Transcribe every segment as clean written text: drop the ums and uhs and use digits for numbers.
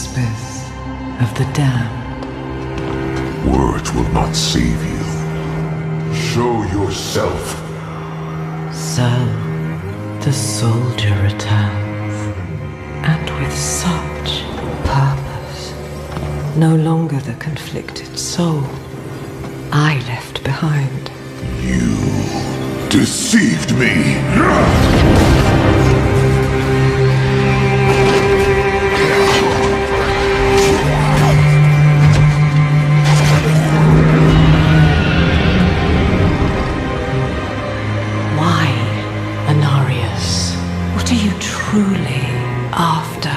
whispers of the damned. Words will not save you. Show yourself. So, the soldier returns, and with such purpose. No longer the conflicted soul I left behind. You deceived me! Why, Anarius? What are you truly after?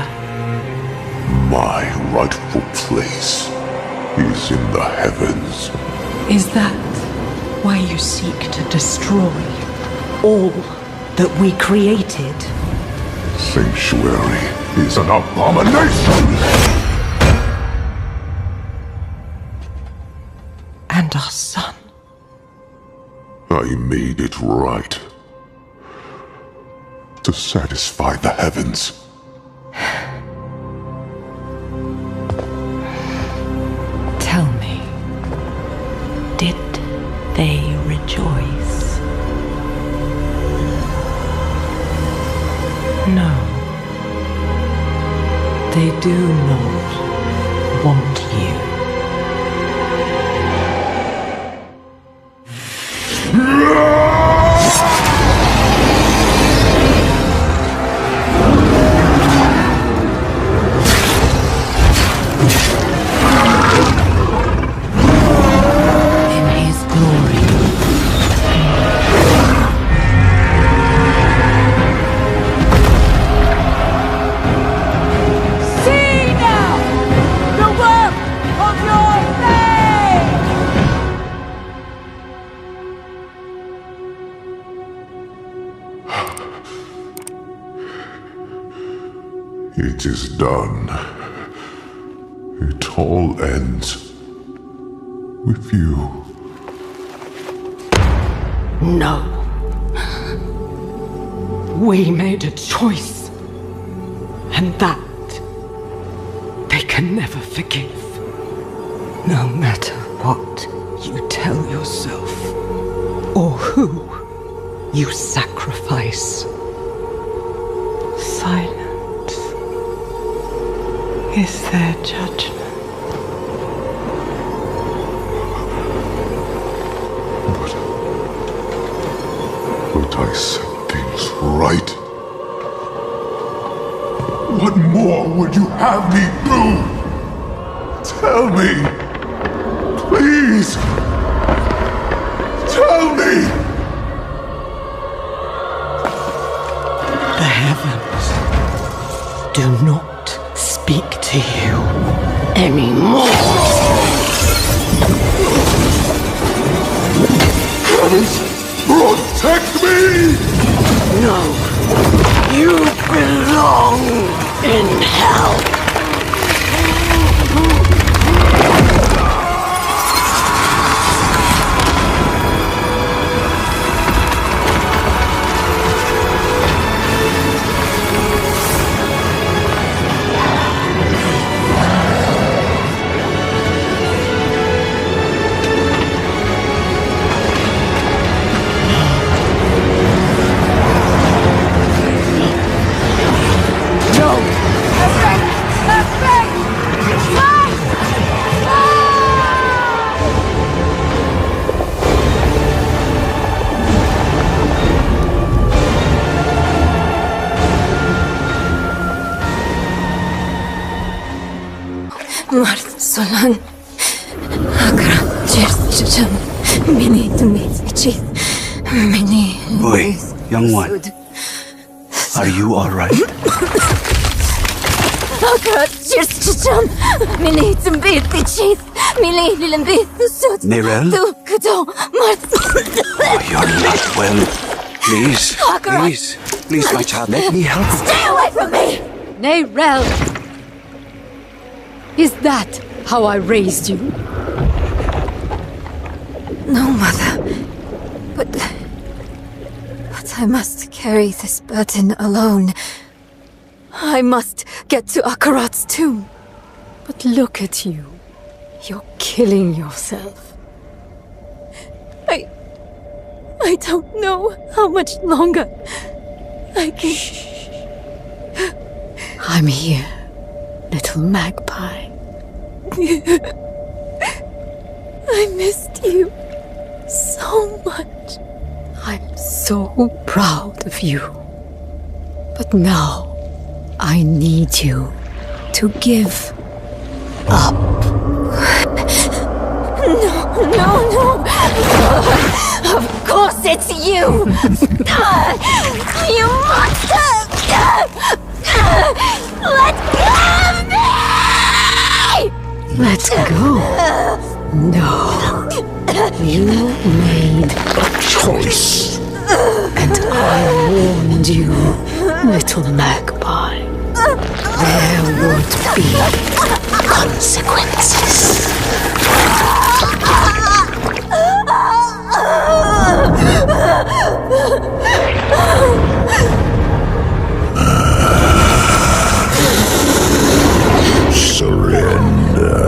My rightful place is in the heavens. Is that why you seek to destroy all that we created? Sanctuary is an abomination! And our son. I made it right. To satisfy the heavens. Tell me, did they rejoice? No. They do not want you. It is done. It all ends with you. No. We made a choice. And that they can never forgive. No matter what you tell yourself or who you sacrifice. Silence is their judgment. But I set things right. What more would you have me do? Tell me! Please! Tell me! The heavens do not speak to you anymore. Heavens, protect me! No, you belong in hell. Solan, Akra, Часть, many to meet the many. Boy, young one, are you all right? Akra, Часть, many to meet the many little bit suit. Nerel? Oh, you're not well. Please, please, my child, let me help you. Stay away from me! Nerel! Is that how I raised you? No, Mother. But I must carry this burden alone. I must get to Akarat's tomb. But look at you. You're killing yourself. I don't know how much longer I can... I'm here, little magpie. I missed you so much. I'm so proud of you. But now, I need you to give up. No. Of course it's you. You monster. Let go of me. Let go? No. You made a choice. And I warned you, little magpie. There would be consequences. Surrender.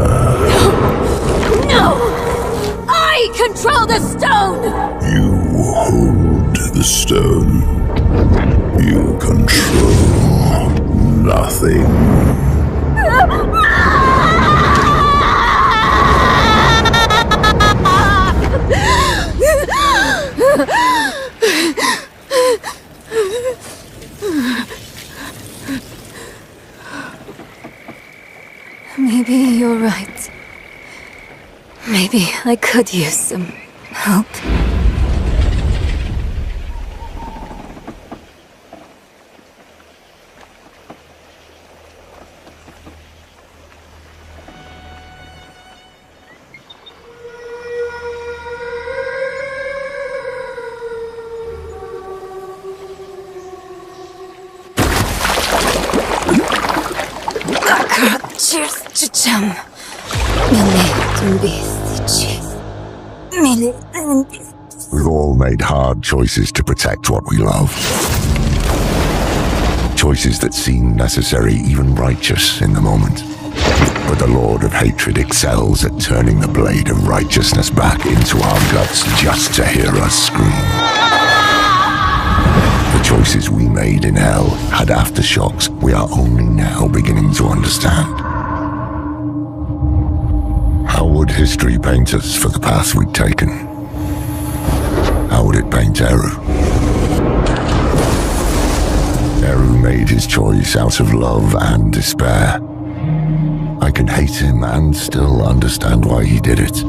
No! I control the stone! You hold the stone. You control nothing. Maybe you're right. Maybe I could use some help. We've all made hard choices to protect what we love. Choices that seem necessary, even righteous in the moment. But the Lord of Hatred excels at turning the blade of righteousness back into our guts just to hear us scream. The choices we made in hell had aftershocks we are only now beginning to understand. How would history paint us for the path we'd taken? How would it paint Eru? Eru made his choice out of love and despair. I can hate him and still understand why he did it.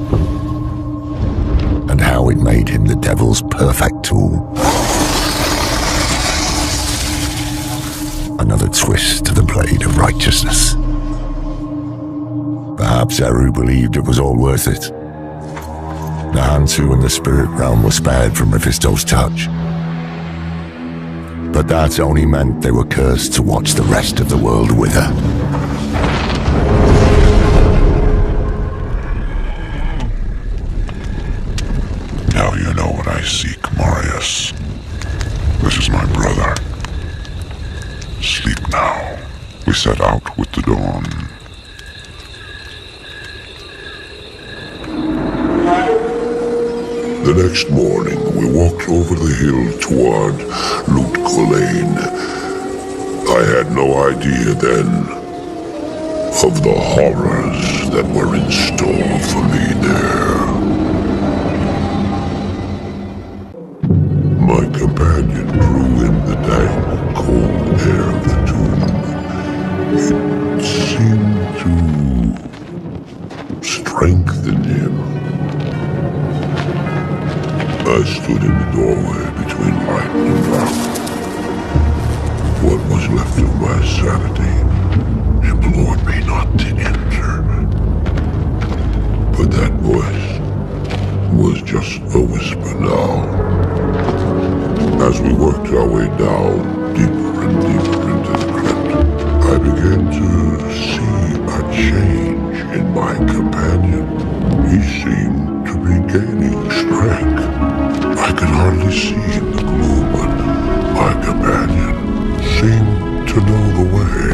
And how it made him the devil's perfect tool. Another twist to the blade of righteousness. Perhaps Eru believed it was all worth it. The Hantu and the spirit realm were spared from Mephisto's touch. But that only meant they were cursed to watch the rest of the world wither. Now you know what I seek, Marius. This is my brother. Sleep now. We set out with the dawn. The next morning, we walked over the hill toward Lutkolane. I had no idea then of the horrors that were in store for me there. My companion drew in the dank, cold air of the tomb. It seemed to strengthen him. I stood in the doorway between light and dark. What was left of my sanity implored me not to enter. But that voice was just a whisper now. As we worked our way down, deeper and deeper into the crypt, I began to see a change in my companion. He seemed to be gaining strength. I could hardly see in the gloom, but my companion seemed to know the way.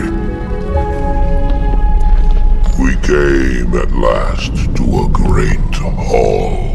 We came at last to a great hall.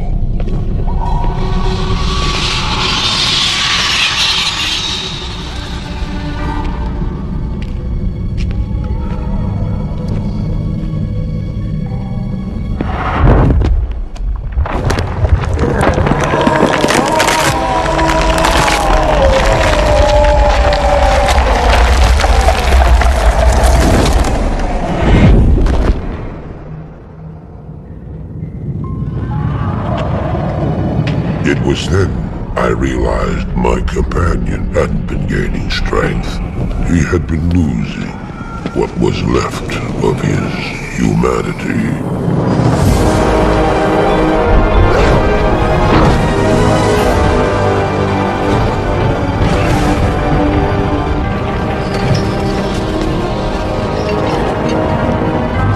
It was then I realized my companion hadn't been gaining strength. He had been losing what was left of his humanity.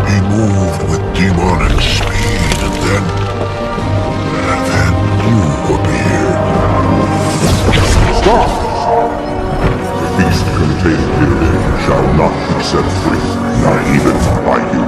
He moved with demonic speed and then you appeared. Stop! The beast contained herein shall not be set free, not even by you.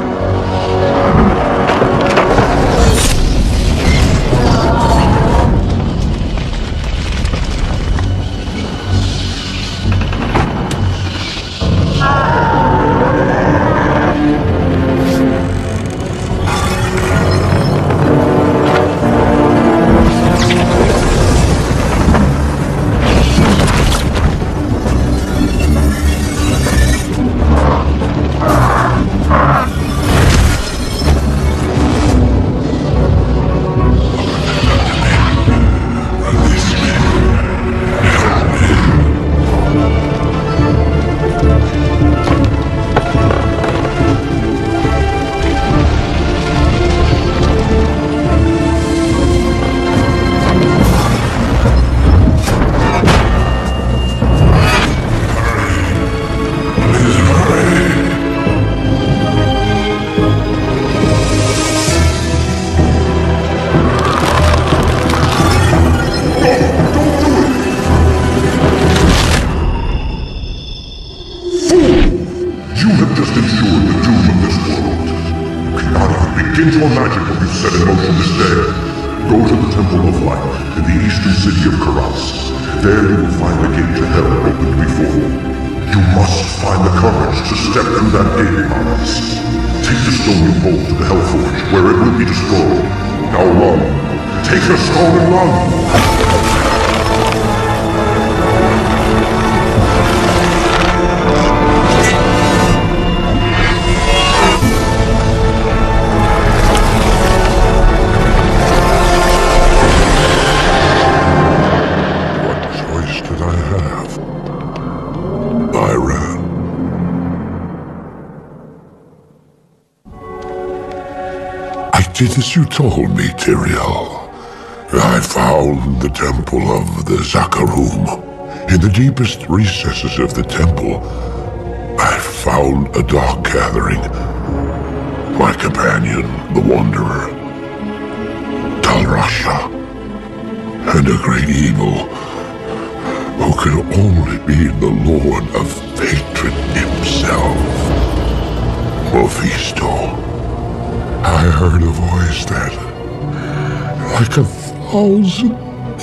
Begin to imagine what you've set in motion this day. Go to the Temple of Light in the eastern city of Karas. There you will find the gate to hell opened before you. You must find the courage to step through that gate, Karas. Take the stone you hold to the Hellforge, where it will be destroyed. Now run. Take the stone and run. Did as you told me, Tyrael. I found the temple of the Zakarum. In the deepest recesses of the temple, I found a dark gathering. My companion, the Wanderer, Talrasha, and a great evil who could only be the Lord of Hatred himself, Mephisto. I heard a voice that, like 1,000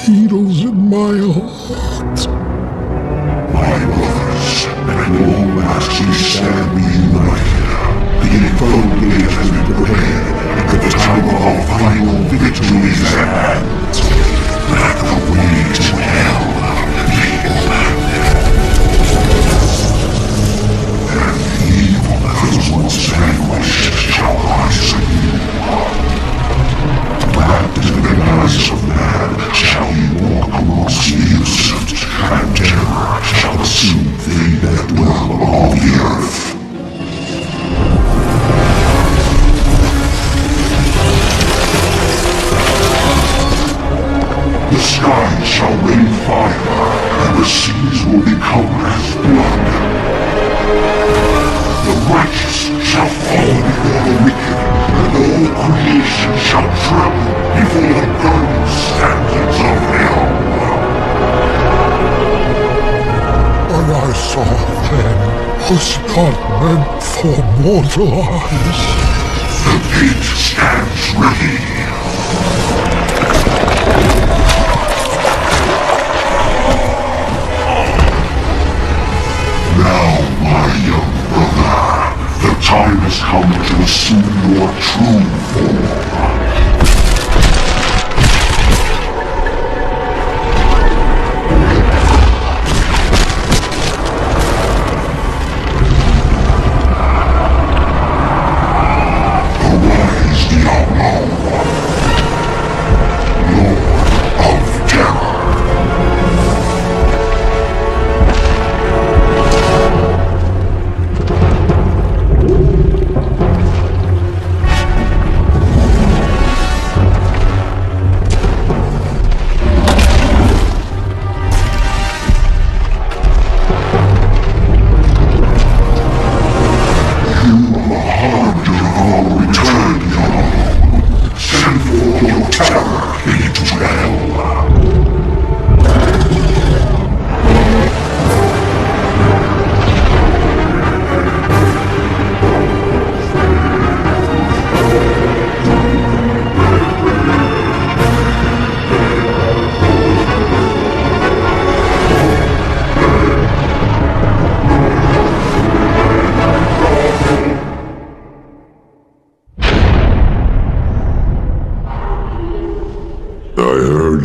needles in my heart. My brothers, at long last we stand reunited. The infernal gate has been prepared, and the time of our final victory is at hand. Let the way to hell be open. And the evil that was once vanquished shall rise anew. Wrapped in the guise of man shall he walk amongst the innocent, and terror shall assume they that dwell on the earth. The sky shall rain fire, and the seas will become as blood. The righteous shall fall before the wicked, and all creation shall tremble before the burning standards of hell. What I saw then was not meant for mortal eyes. It stands ready. Now, my young brother, the time has come to assume your true form. Arise, Diabllo, Lord of Terror.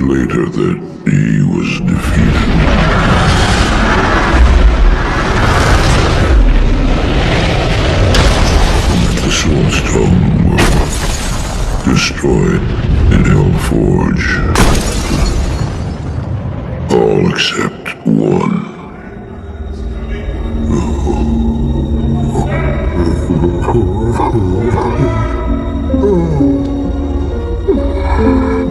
Later that he was defeated. And that the Soulstone were destroyed in Hellforge. All except one.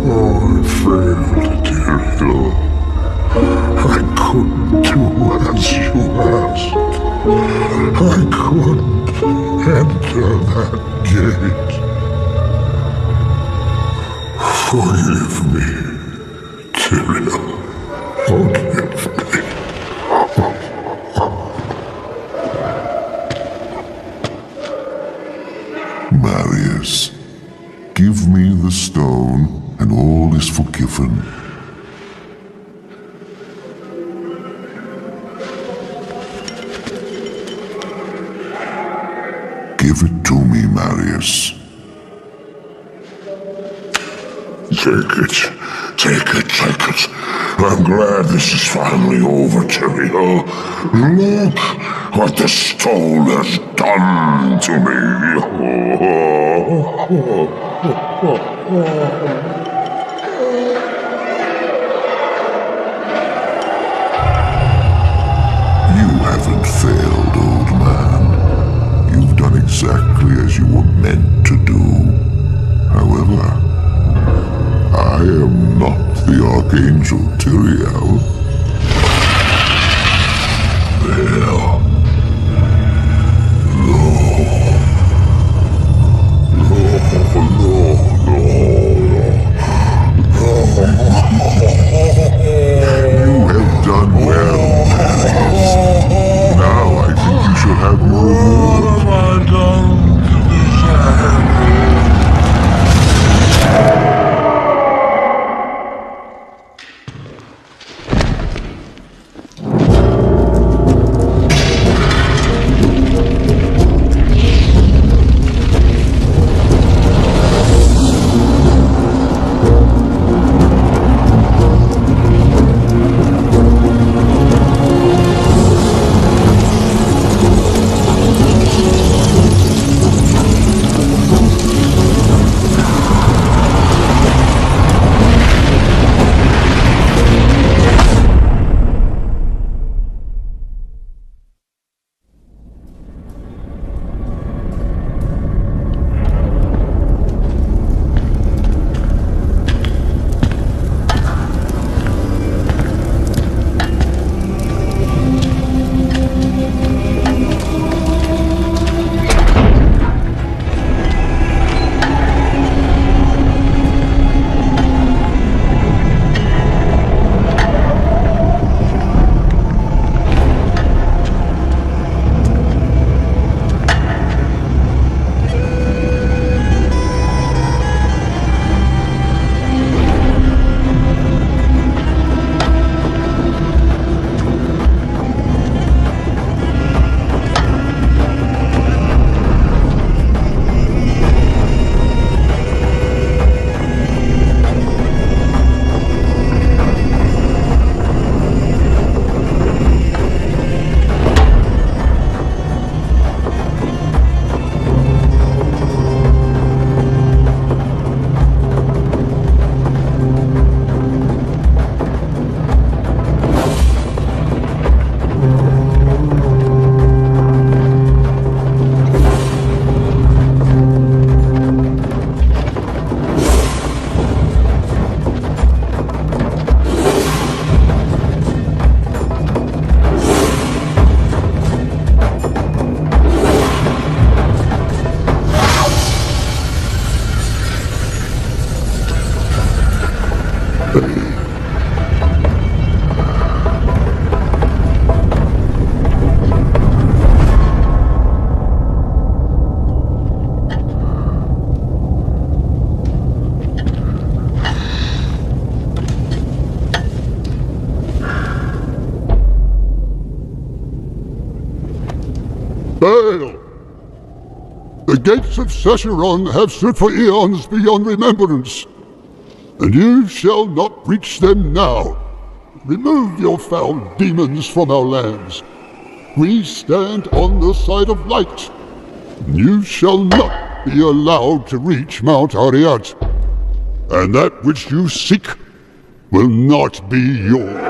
I failed, dear Hill. I couldn't do as you asked. I couldn't enter that gate. Forgive me, Tyrion. Forgive me. Marius, give me the stone, and all is forgiven. Give it to me, Marius. Take it. Take it, take it. I'm glad this is finally over, Tyrion. Look what the stone has done to me. You haven't failed, old man. You've done exactly as you were meant to do. However, I am not the Archangel Tyrion. Well, You have done well, Marius. Now I think you should have your reward. What have I done to deserve it? fail. The gates of Sescheron have stood for eons beyond remembrance, and you shall not reach them now. Remove your foul demons from our lands. We stand on the side of light. You shall not be allowed to reach Mount Ariat, and that which you seek will not be yours.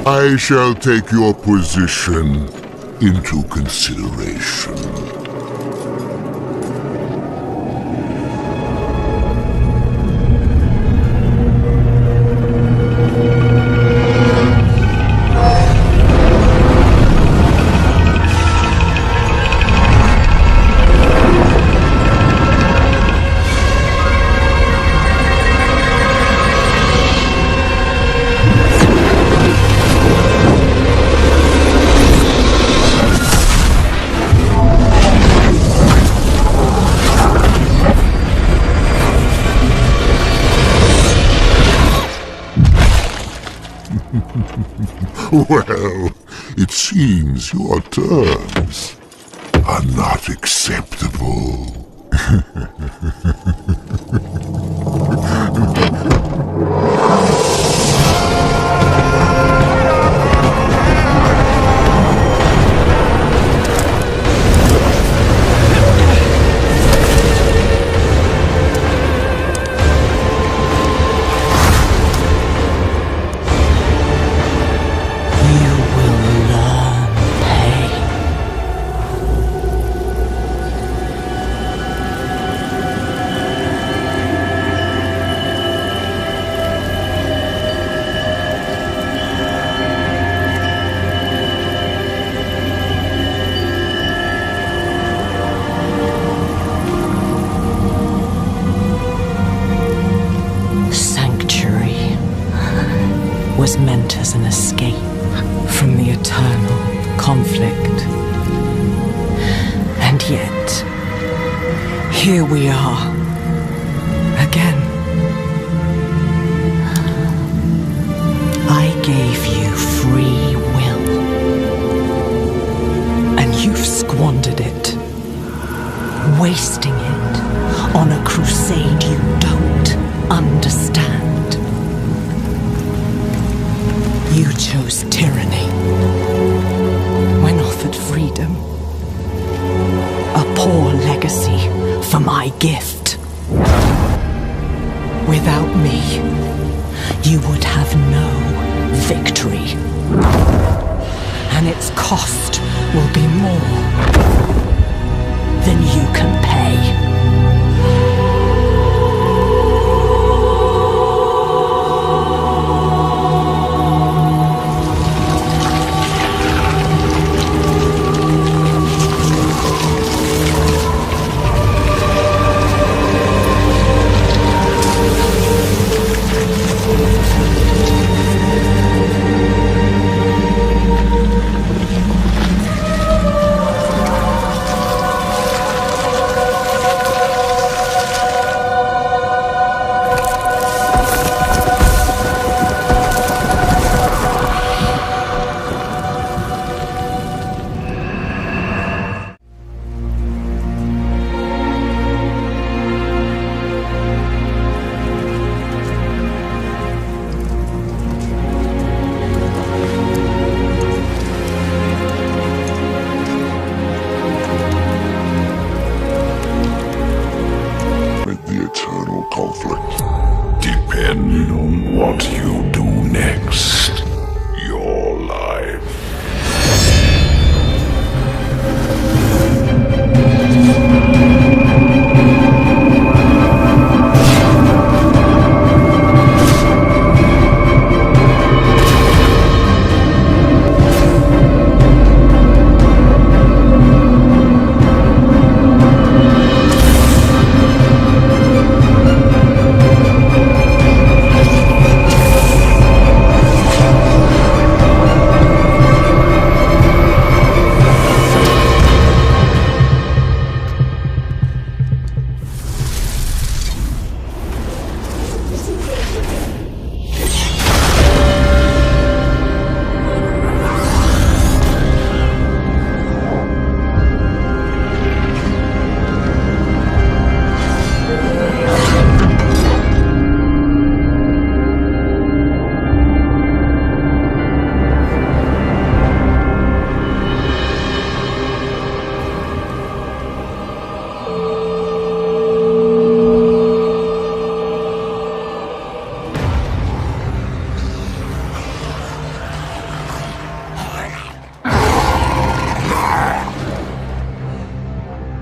I shall take your position into consideration. Well, it seems your terms are not acceptable. Was meant as an escape from the eternal conflict. And yet, here we are, again. I gave you free will, and you've squandered it, wasting it on a crusade you don't understand. You chose tyranny when offered freedom. A poor legacy for my gift. Without me, you would have no victory. And its cost will be more than you can pay.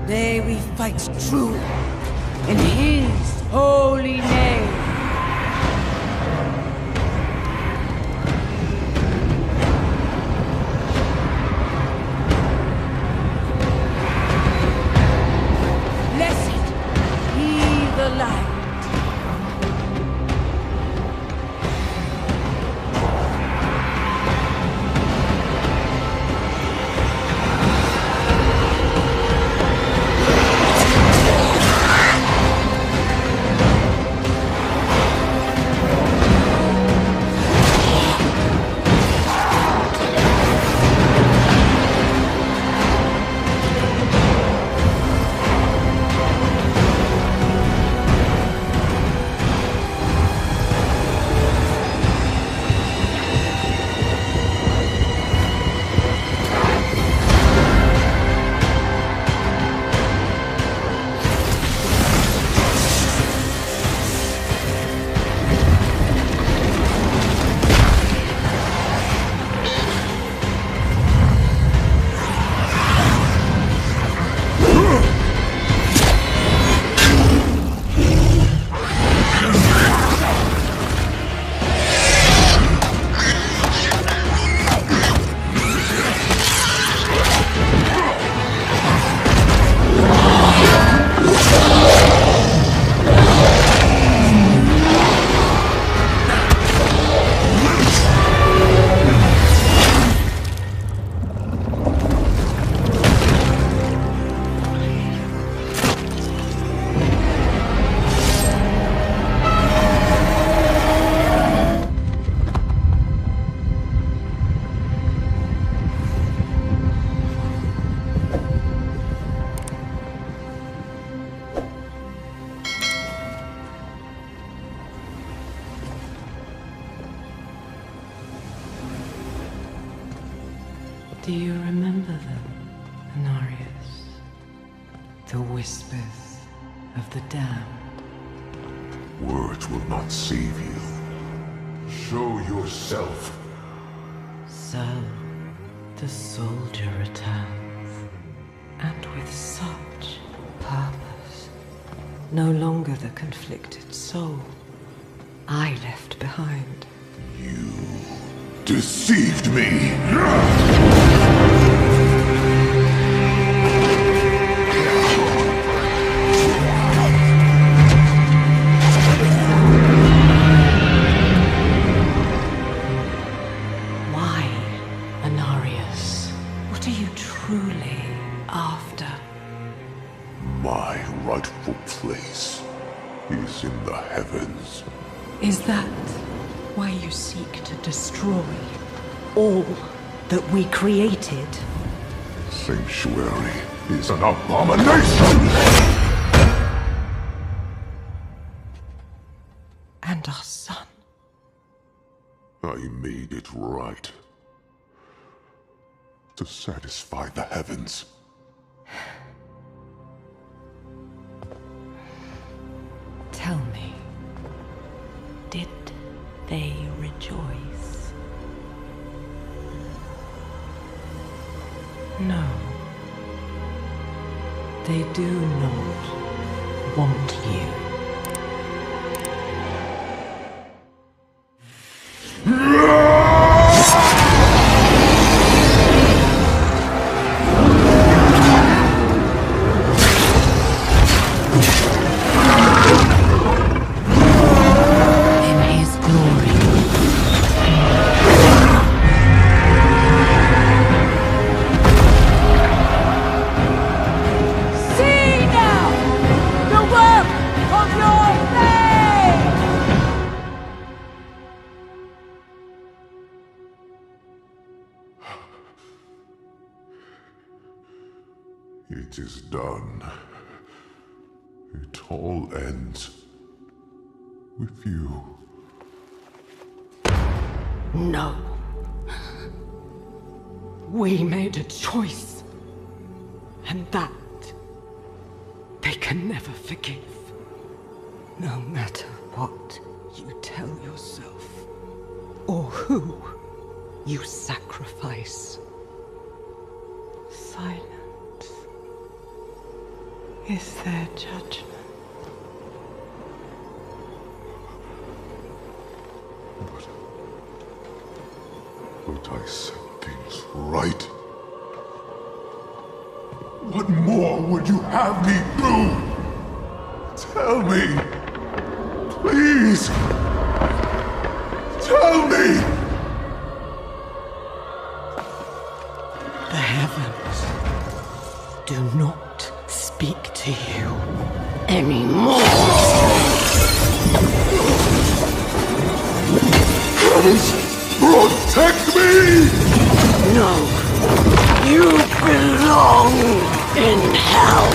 Today we fight true in his holy name. Blessed be the light. Do you remember them, Anarius? The whispers of the damned. Words will not save you. Show yourself. So, the soldier returns, and with such purpose. No longer the conflicted soul I left behind. You deceived me! Why, Anarius? What are you truly after? My rightful place is in the heavens. Is that why you seek to destroy all that we created? Sanctuary is an abomination! And our son. I made it right. To satisfy the heavens. Tell me, did they rejoice? No. They do not want you. It is done. It all ends with you. No. We made a choice. And that they can never forgive. No matter what you tell yourself, or who you sacrifice. Silence is their judgment. But I set things right. What more would you have me do? Tell me. Please. Tell me. The heavens do not speak to you anymore. Heavens, protect me! No, you belong in hell.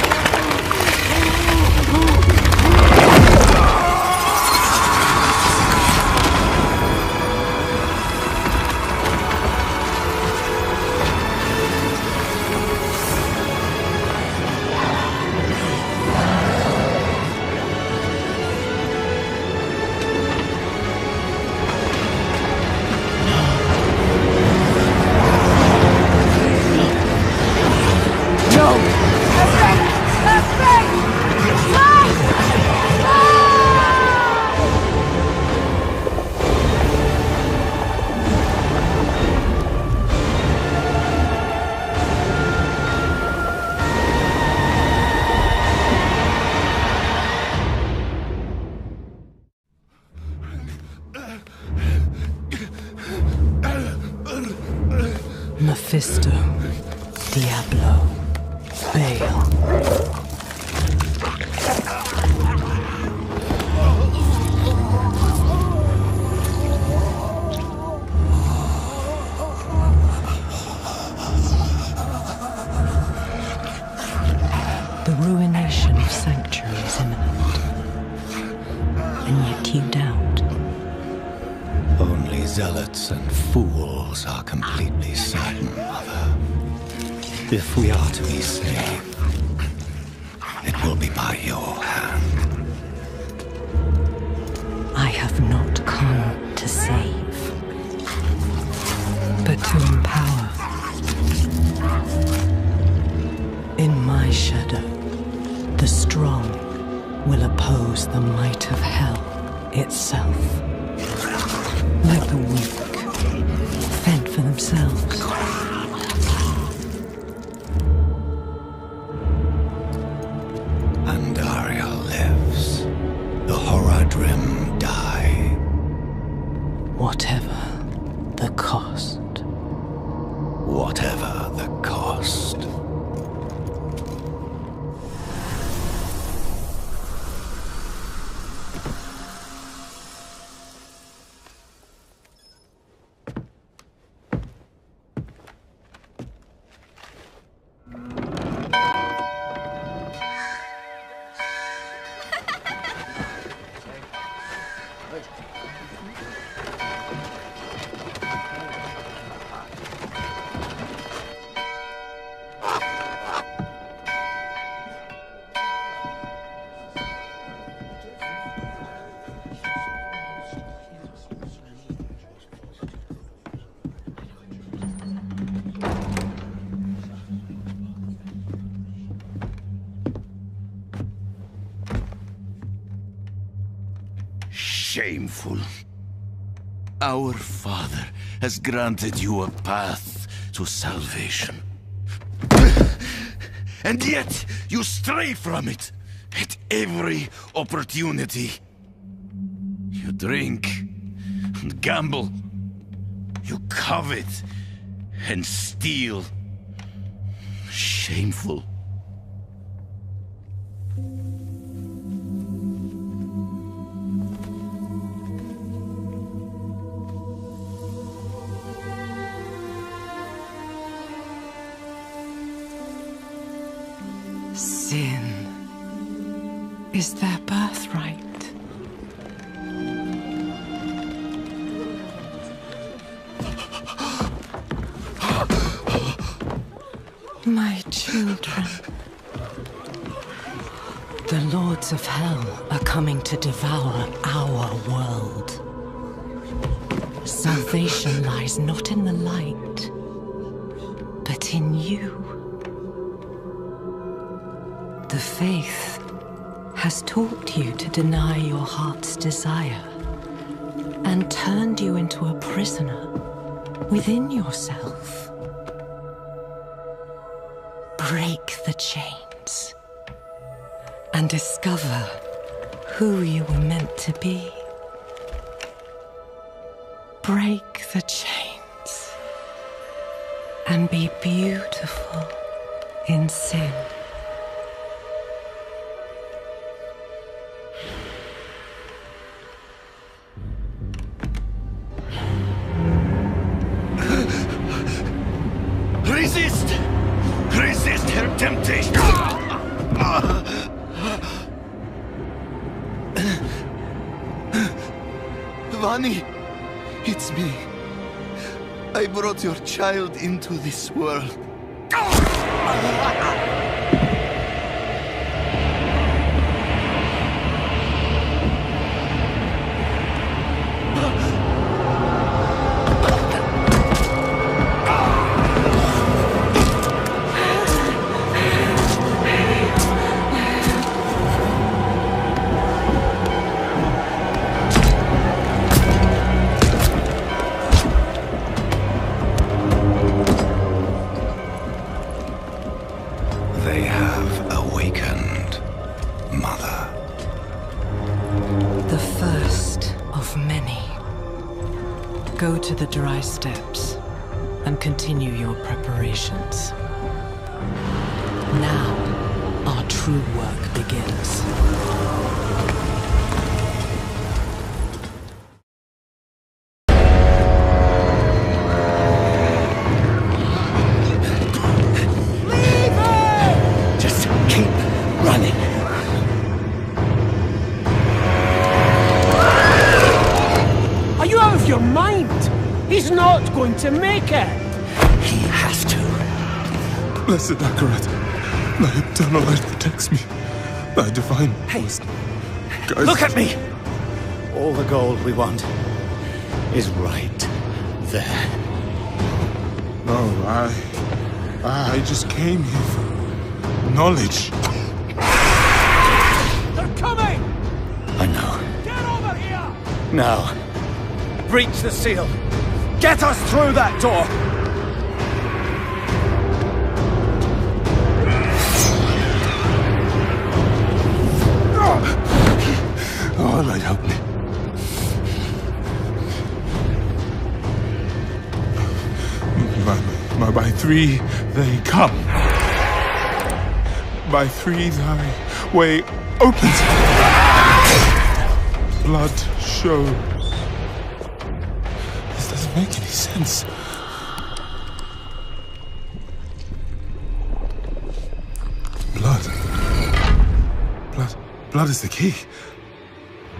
Mephisto, Diablо, Baal. The ruination of Sanctuary is imminent, and yet you doubt. Only zealots and fools are completely certain, Mother. If we are to be saved, it will be by your hand. I have not come to save, but to empower. In my shadow, the strong will oppose the might of hell itself. Let the weak fend for themselves. Andaria lives. The Horadrim die. Whatever the cost. Whatever the cost. Shameful. Our Father has granted you a path to salvation. And yet, you stray from it at every opportunity. You drink and gamble. You covet and steal. Shameful. Sin is their birthright. My children. The lords of hell are coming to devour our world. Salvation lies not in the light, but in you. The faith has taught you to deny your heart's desire and turned you into a prisoner within yourself. Break the chains and discover who you were meant to be. Break the chains and be beautiful in sin. Resist! Resist her temptation! Vani, it's me. I brought your child into this world. Go to the dry steps and continue your preparations. Now, our true work begins. Leave it! Just keep running. Are you out of your mind? He's not going to make it! He has to. Blessed Akarat, thy eternal light protects me. Thy divine force guides Look at me! All the gold we want is right there. No, I just came here for knowledge. They're coming! I know. Get over here! Now, breach the seal. Get us through that door! Oh, light, help me. By three they come. By three thy way opens. Blood show. This doesn't make any sense. Blood is the key.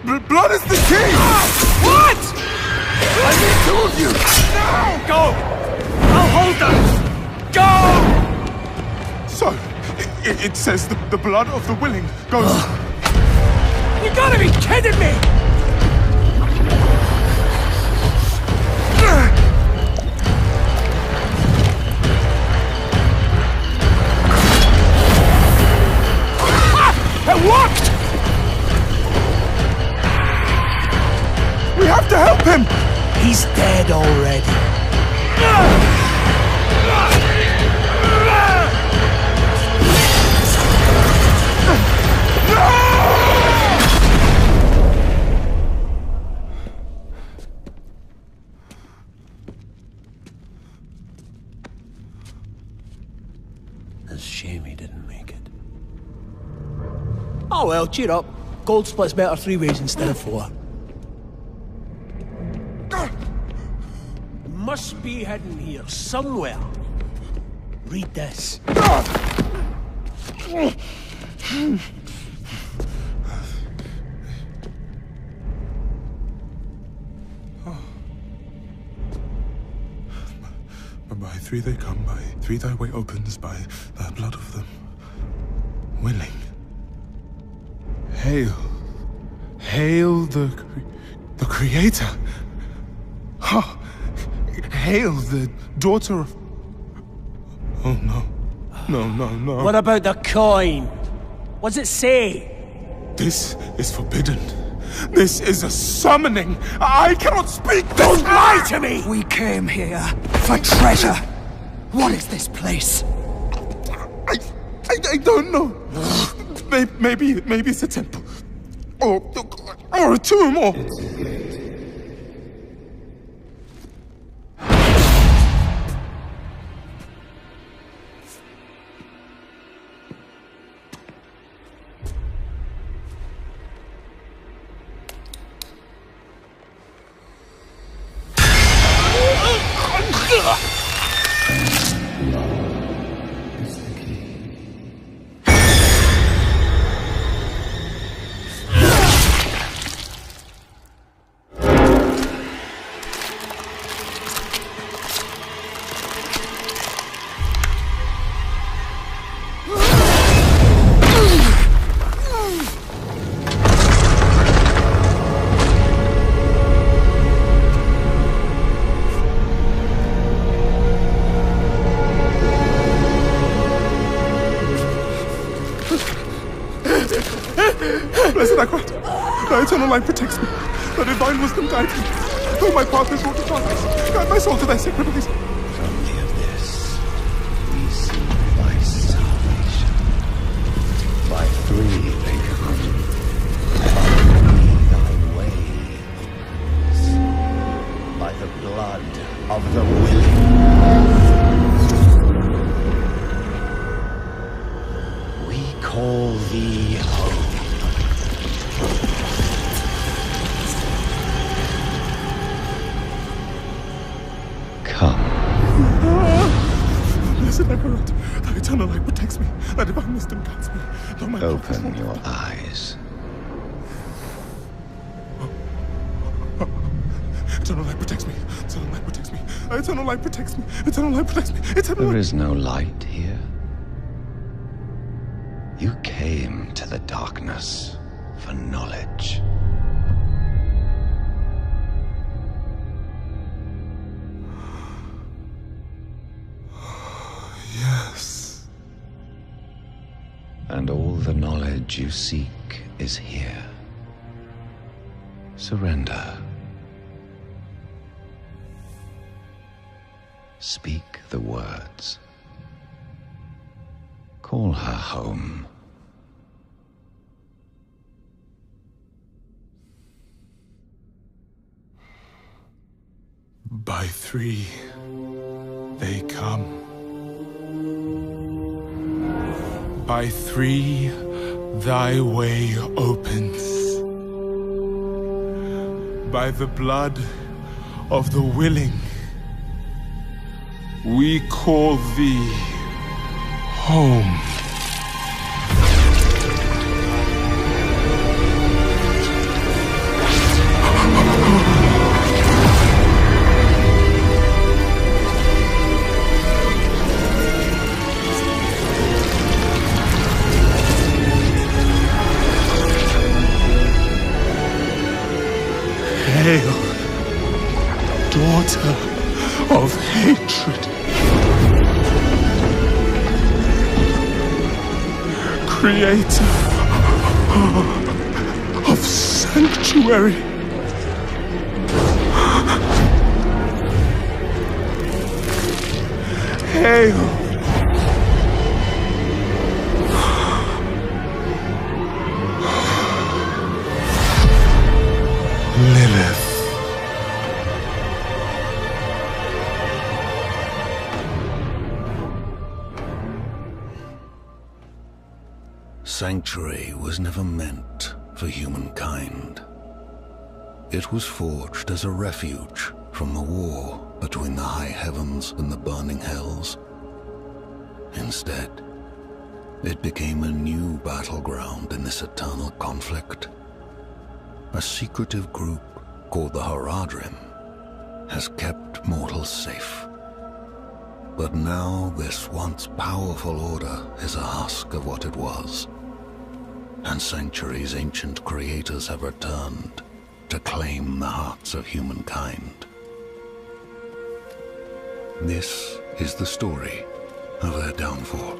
Blood is the key! What? I need two of you! No! Go! I'll hold them! Go! So, it says the blood of the willing goes... You gotta be kidding me! Ah! It worked! We have to help him! He's dead already. It's a shame he didn't make it. Oh well, cheer up. Gold splits better 3 ways instead of 4. Must be hidden here somewhere. Read this. By three they come, by three thy way opens, by the blood of them willing. Hail. Hail the Creator. Ha! Hail the daughter of... Oh, no. No. What about the coin? What's it say? This is forbidden. This is a summoning. I cannot speak this. Don't lie to me! We came here for treasure. What is this place? I don't know. Maybe it's a temple. Or a tomb or... Blessed Akrat, thy eternal light protects me. Thy divine wisdom guides me. Though my path is wrought with darkness, guide my soul to thy sacred place. From the abyss, we see thy salvation. By three they come. By three thy way opens. By the blood of the willing. We call thee home. Blessed Akrat, thy eternal light protects me. Thy divine wisdom guides me. Though my Open your eyes. Eternal light protects me. Eternal light protects me. Eternal light protects me. Eternal light protects me. Eternal There light... is no light here. You came to the darkness for knowledge. Yes. And all the knowledge you seek is here. Surrender. Speak the words. Call her home. By three, they come. By three, thy way opens. By the blood of the willing, we call thee home. Hail, daughter of hatred, creator of sanctuary, hail, Lilith. Sanctuary was never meant for humankind. It was forged as a refuge from the war between the high heavens and the burning hells. Instead, it became a new battleground in this eternal conflict. A secretive group called the Haradrim has kept mortals safe. But now this once powerful order is a husk of what it was. And Sanctuary's ancient creators have returned to claim the hearts of humankind. This is the story of their downfall.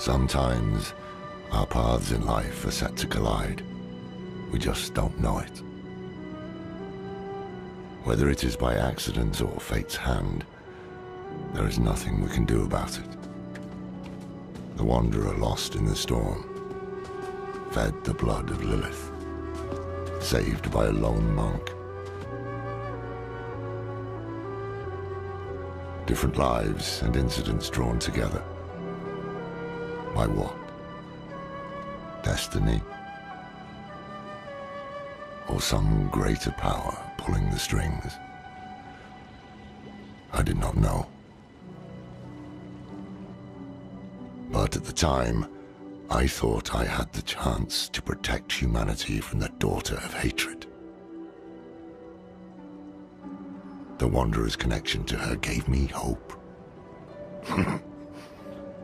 Sometimes our paths in life are set to collide. We just don't know it. Whether it is by accident or fate's hand, there is nothing we can do about it. The wanderer lost in the storm, fed the blood of Lilith, saved by a lone monk. Different lives and incidents drawn together. By what? Destiny? Or some greater power pulling the strings? I did not know. But at the time, I thought I had the chance to protect humanity from the daughter of hatred. The Wanderer's connection to her gave me hope.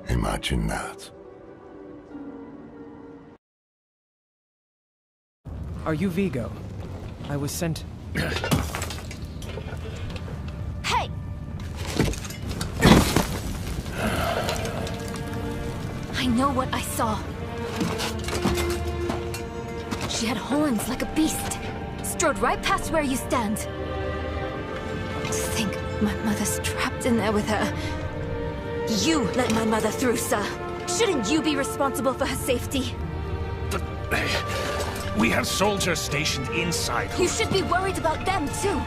Imagine that. Are you Vigo? I was sent... Hey! I know what I saw. She had horns like a beast, strode right past where you stand. To think my mother's trapped in there with her. You let my mother through, sir. Shouldn't you be responsible for her safety? But we have soldiers stationed inside. You should be worried about them, too.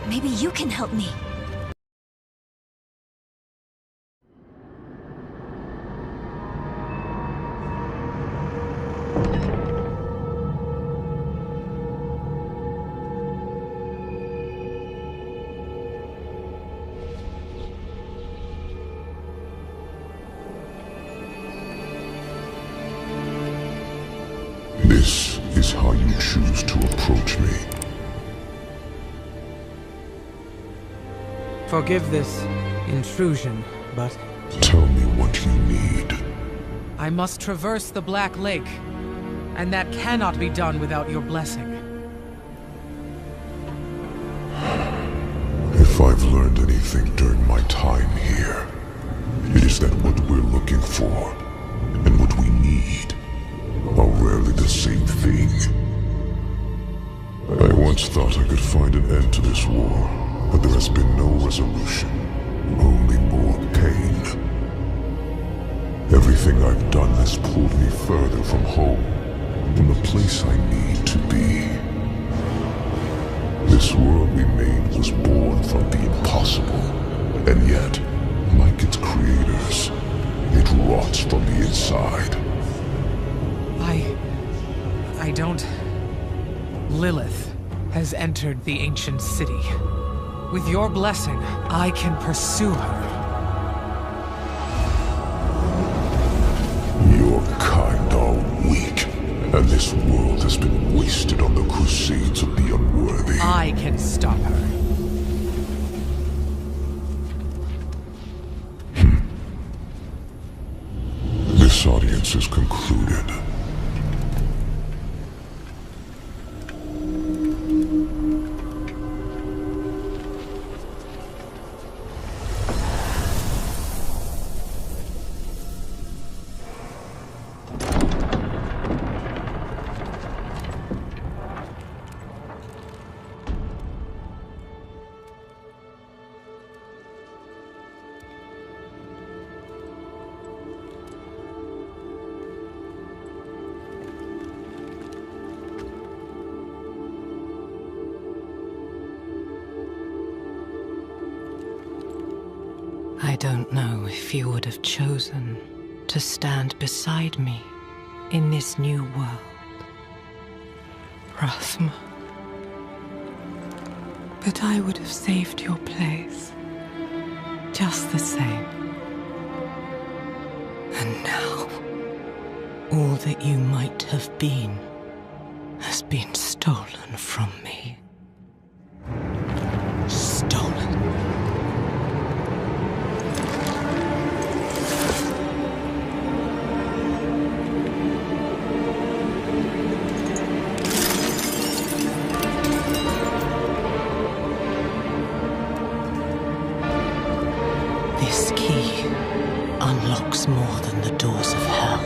Maybe you can help me. This is how you choose to approach me. Forgive this intrusion, but... Tell me what you need. I must traverse the Black Lake, and that cannot be done without your blessing. If I've learned anything during my time here, it is that what we're looking for, and what we need, are rarely the same thing. I once thought I could find an end to this war, but there has been no resolution, only more pain. Everything I've done has pulled me further from home, from the place I need to be. This world we made was born from the impossible, and yet, like its creators, it rots from the inside. I don't... Lilith has entered the ancient city. With your blessing, I can pursue her. Your kind are weak, and this world has been wasted on the crusades of the unworthy. I can stop her. This audience is concluded. I don't know if you would have chosen to stand beside me in this new world, Rathma. But I would have saved your place, just the same. And now, all that you might have been has been stolen from me. Stolen. unlocks more than the doors of hell.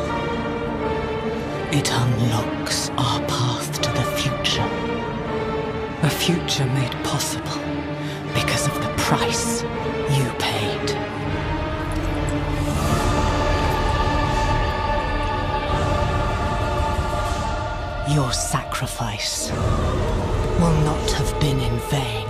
It unlocks our path to the future. A future made possible because of the price you paid. Your sacrifice will not have been in vain.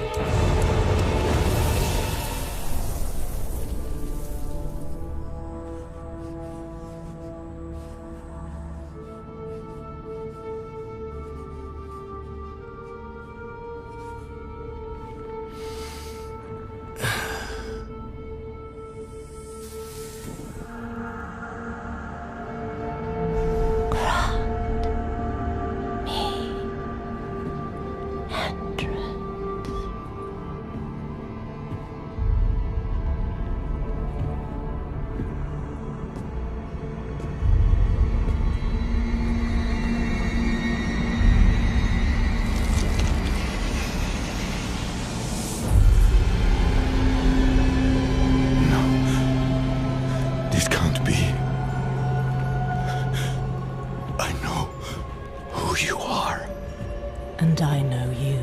And I know you,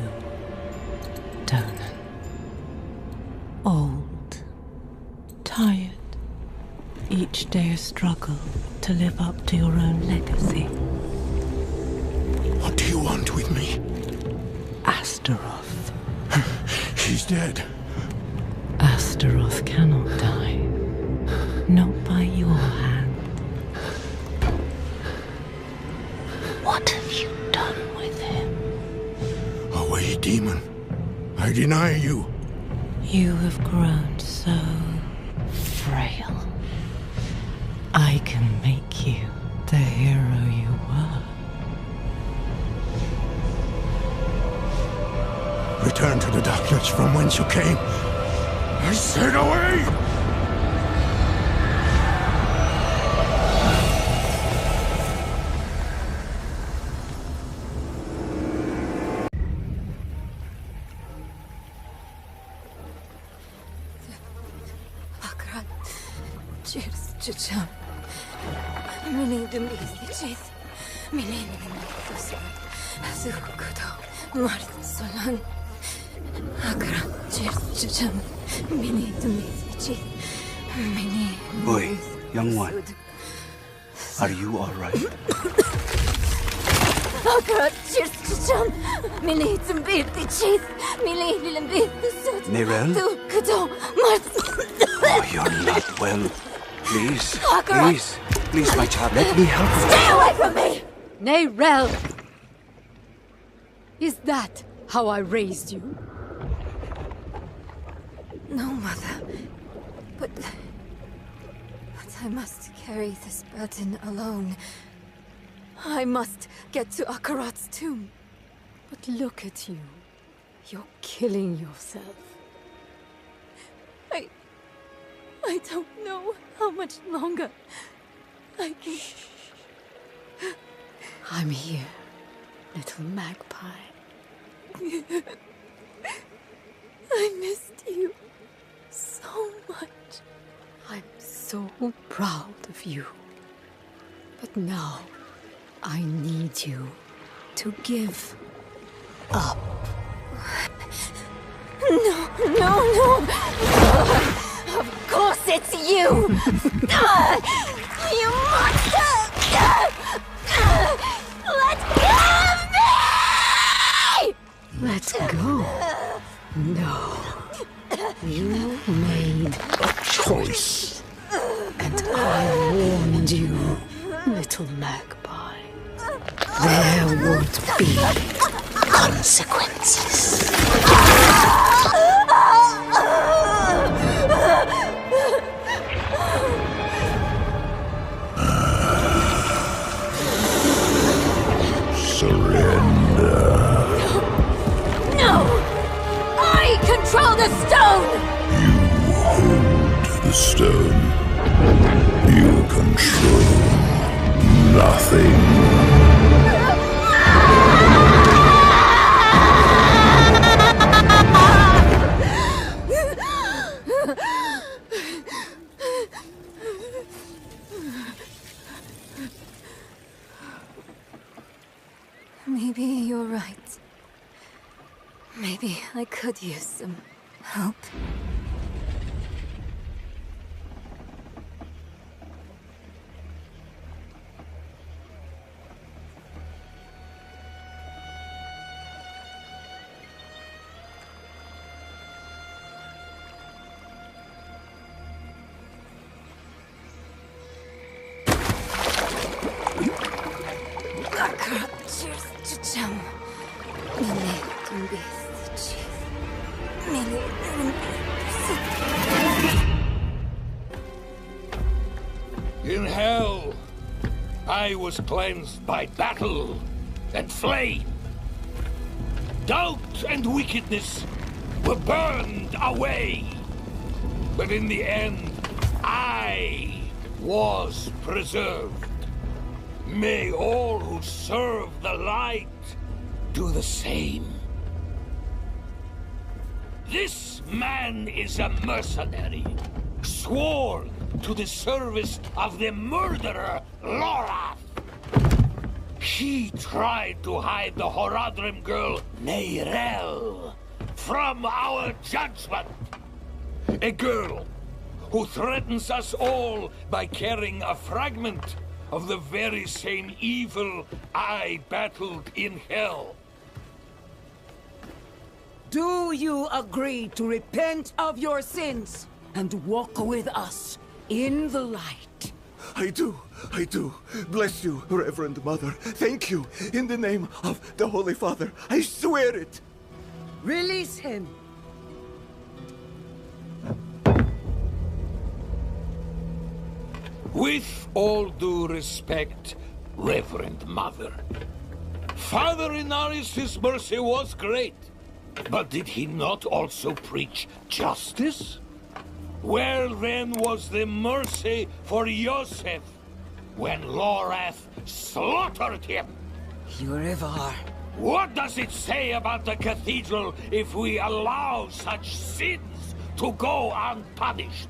Donan. Old, tired, each day a struggle to live up to your own legacy. What do you want with me? Astaroth. She's dead. Astaroth cannot die. Not by your hand. What have you done with him? Away, demon. I deny you. You have grown so frail. I can make you the hero you were. Return to the darkness from whence you came. I said away! Чичам. Миний дэмбис чис. Миний дэмбис. Сухото. Март солон. Акра чичам. Миний дэмбис чис. Миний. Boy, young one. Are you all right? Акра чичам. Миний дэмбис чис. Миний дэмбис. Nerel? Сухото. Март. Oh, you're not well. Please, please, my child, let me help you. Stay away from me! Nerel! Is that how I raised you? No, Mother. But I must carry this burden alone. I must get to Akarat's tomb. But look at you. You're killing yourself. I don't know how much longer I can... I'm here, little magpie. I missed you so much. I'm so proud of you. But now, I need you to give up. No. Of course it's you! You monster! Let go of me! Let go? No. You made a choice. And I warned you, little magpie. There would be consequences. Surrender. No! I control the stone! You hold the stone. You control nothing. Maybe you're right. Maybe I could use some help. In hell, I was cleansed by battle and flame. Doubt and wickedness were burned away. But in the end, I was preserved. May all who serve the light do the same. This man is a mercenary, sworn to the service of the murderer, Lorath. He tried to hide the Horadrim girl, Neyrel, from our judgment. A girl who threatens us all by carrying a fragment of the very same evil I battled in hell. Do you agree to repent of your sins and walk with us in the light? I do. Bless you, Reverend Mother. Thank you. In the name of the Holy Father, I swear it. Release him. With all due respect, Reverend Mother, Father Inaris' mercy was great, but did he not also preach justice? Where then was the mercy for Yosef when Lorath slaughtered him? Yurevar. What does it say about the cathedral if we allow such sins to go unpunished?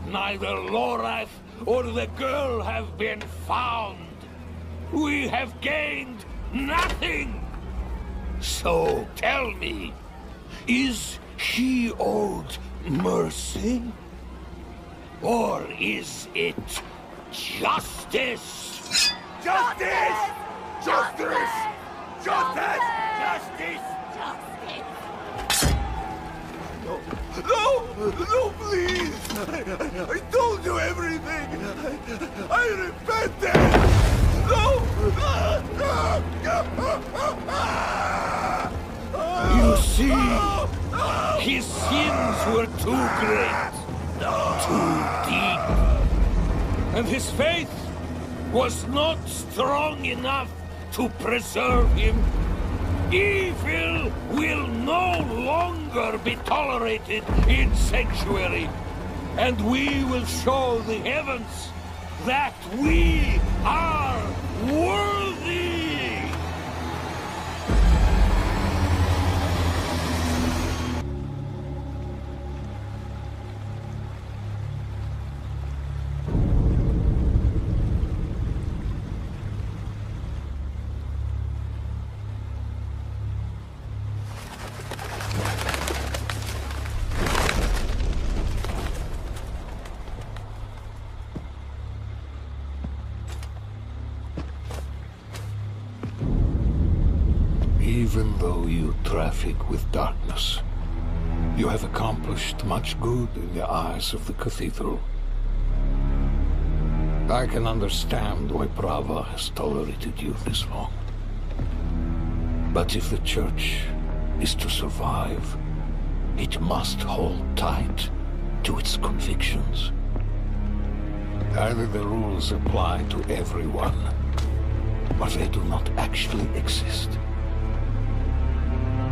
Neither Lorath or the girl have been found. We have gained nothing. So tell me, is he owed mercy? Or is it justice? Justice! Justice! Justice! Justice! No, please! I told you everything! I repented! You see, his sins were too great, too deep, and his faith was not strong enough to preserve him. Evil will no longer be tolerated in Sanctuary, and we will show the heavens that we are worthy! Even though you traffic with darkness, you have accomplished much good in the eyes of the cathedral. I can understand why Prava has tolerated you this long. But if the church is to survive, it must hold tight to its convictions. Either the rules apply to everyone, or they do not actually exist.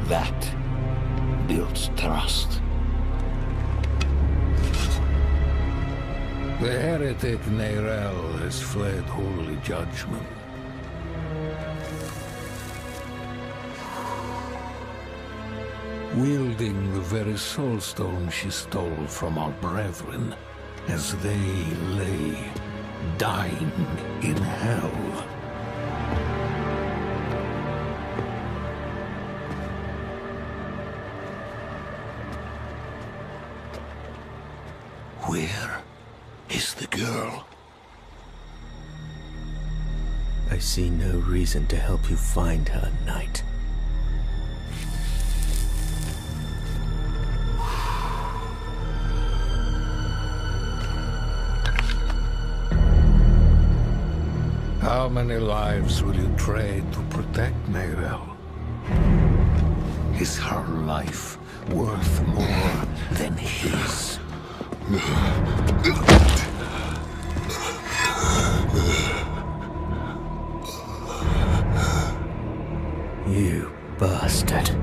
That builds trust. The heretic Neyrel has fled holy judgment. Wielding the very soulstone she stole from our brethren as they lay dying in hell. I see no reason to help you find her, Knight. How many lives will you trade to protect Mayrel? Is her life worth more than his? You bastard.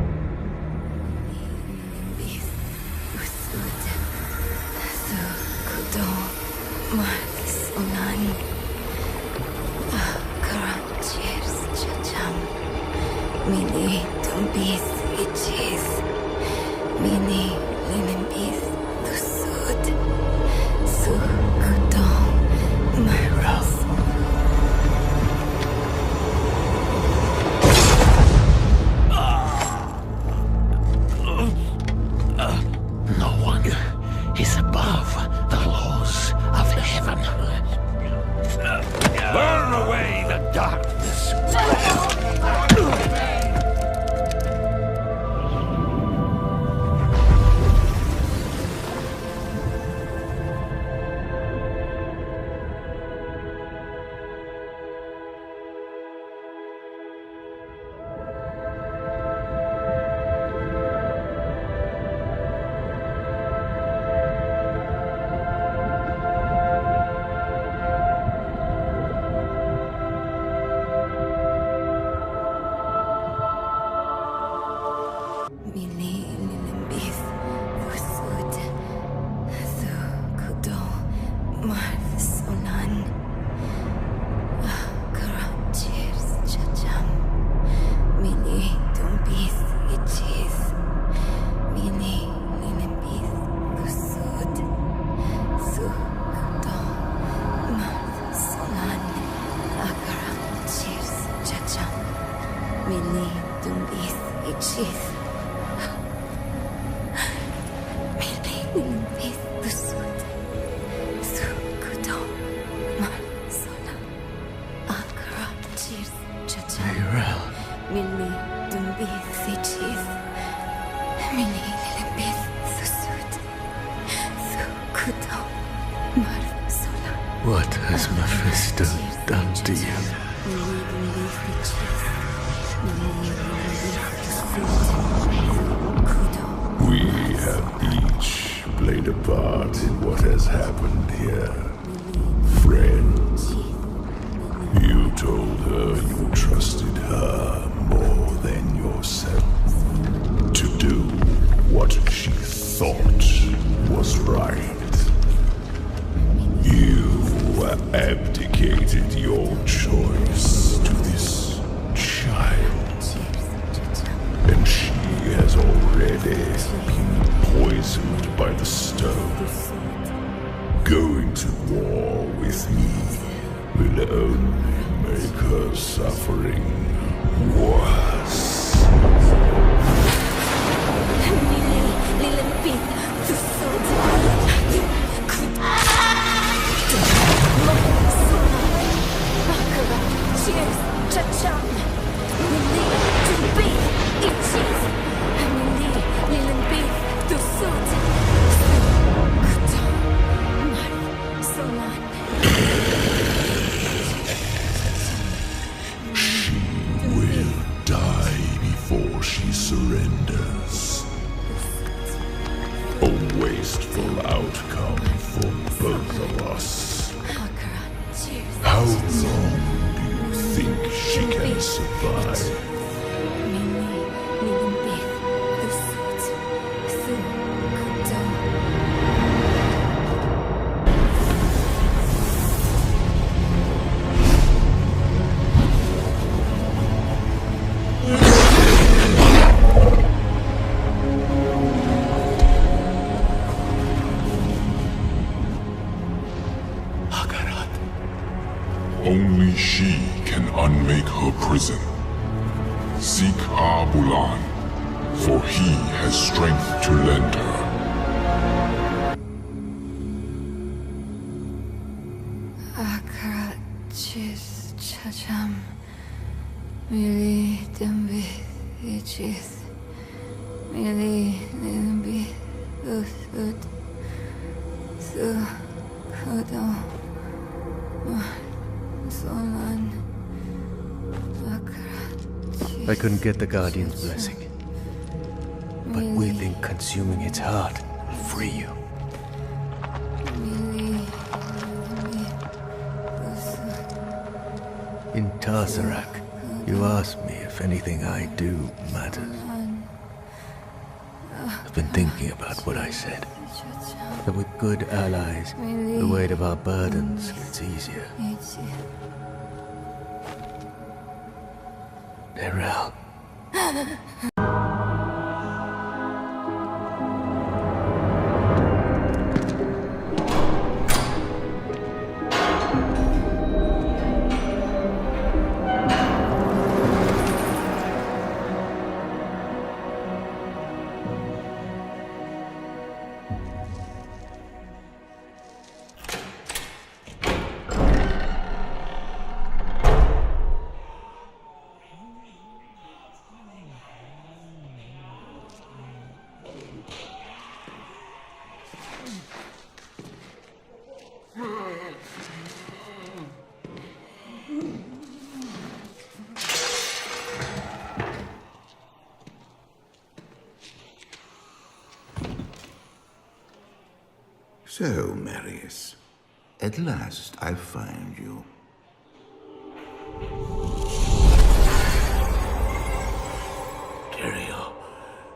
What has Mephisto done to you? We have each played a part in what has happened here. Friend, you told her you trusted her more than yourself to do what she thought was right. You abdicated your choice to this child, and she has already been poisoned by the stone. Going to war with me will only make her suffering worse. Surrenders. A wasteful outcome for both of us. How long do you think she can survive? Only she can unmake her prison. Seek Abulan, for he has strength to lend her. Chacham, Mili Dimbi, Ichis, Mili Nimbi, Usud, Su, Kodo, Solan, I couldn't get the Guardian's blessing, but we think consuming its heart will free you. In Tarsarak, you asked me if anything I do matters. I've been thinking about what I said. That with good allies, the weight of our burdens gets easier. Darrell. So, Marius, at last I find you. Tyrael,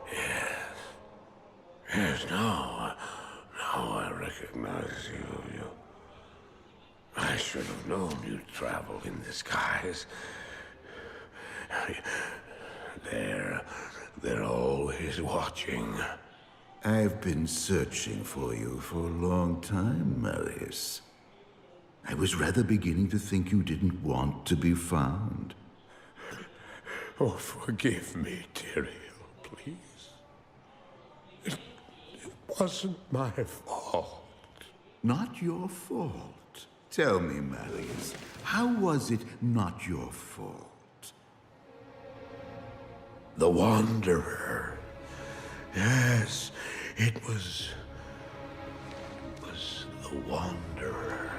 yes. Yes, now I recognize you. I should have known you'd travel in disguise. They're always watching. I've been searching for you for a long time, Marius. I was rather beginning to think you didn't want to be found. Oh, forgive me, Tyrael, please. It wasn't my fault. Not your fault. Tell me, Marius, how was it not your fault? The Wanderer. Yes, it was the Wanderer.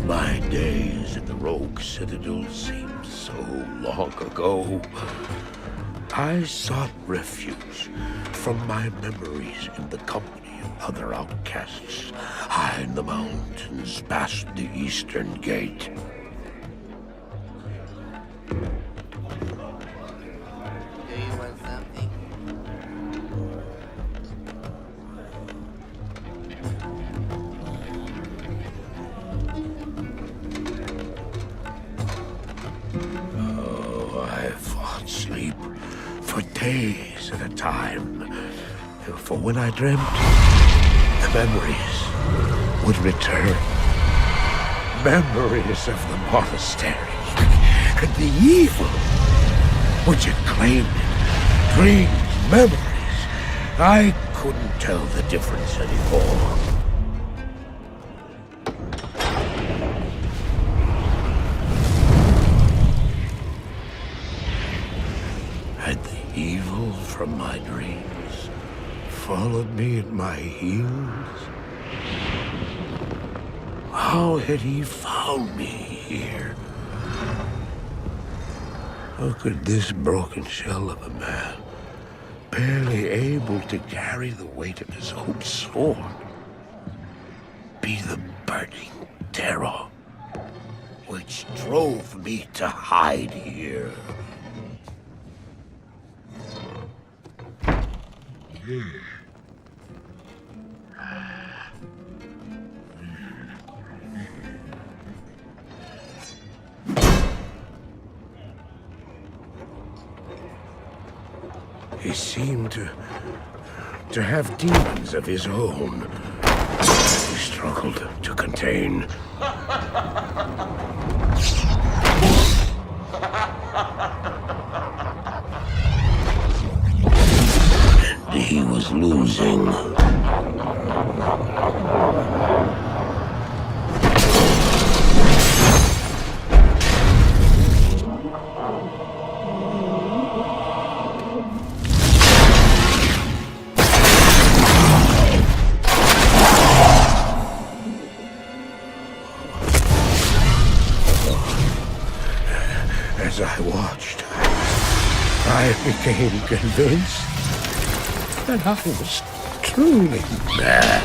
My days in the Rogue Citadel seem so long ago. I sought refuge from my memories in the company of other outcasts, high in the mountains past the Eastern Gate. Days at a time. For when I dreamt, the memories would return. Memories of the monastery and the evil which had claimed it. Dreams, memories. I couldn't tell the difference anymore. Evil from my dreams followed me at my heels. How had he found me here? How could this broken shell of a man, barely able to carry the weight of his own sword, be the burning terror which drove me to hide here? He seemed to have demons of his own. He struggled to contain. He was losing. As I watched, I became convinced that I was truly mad.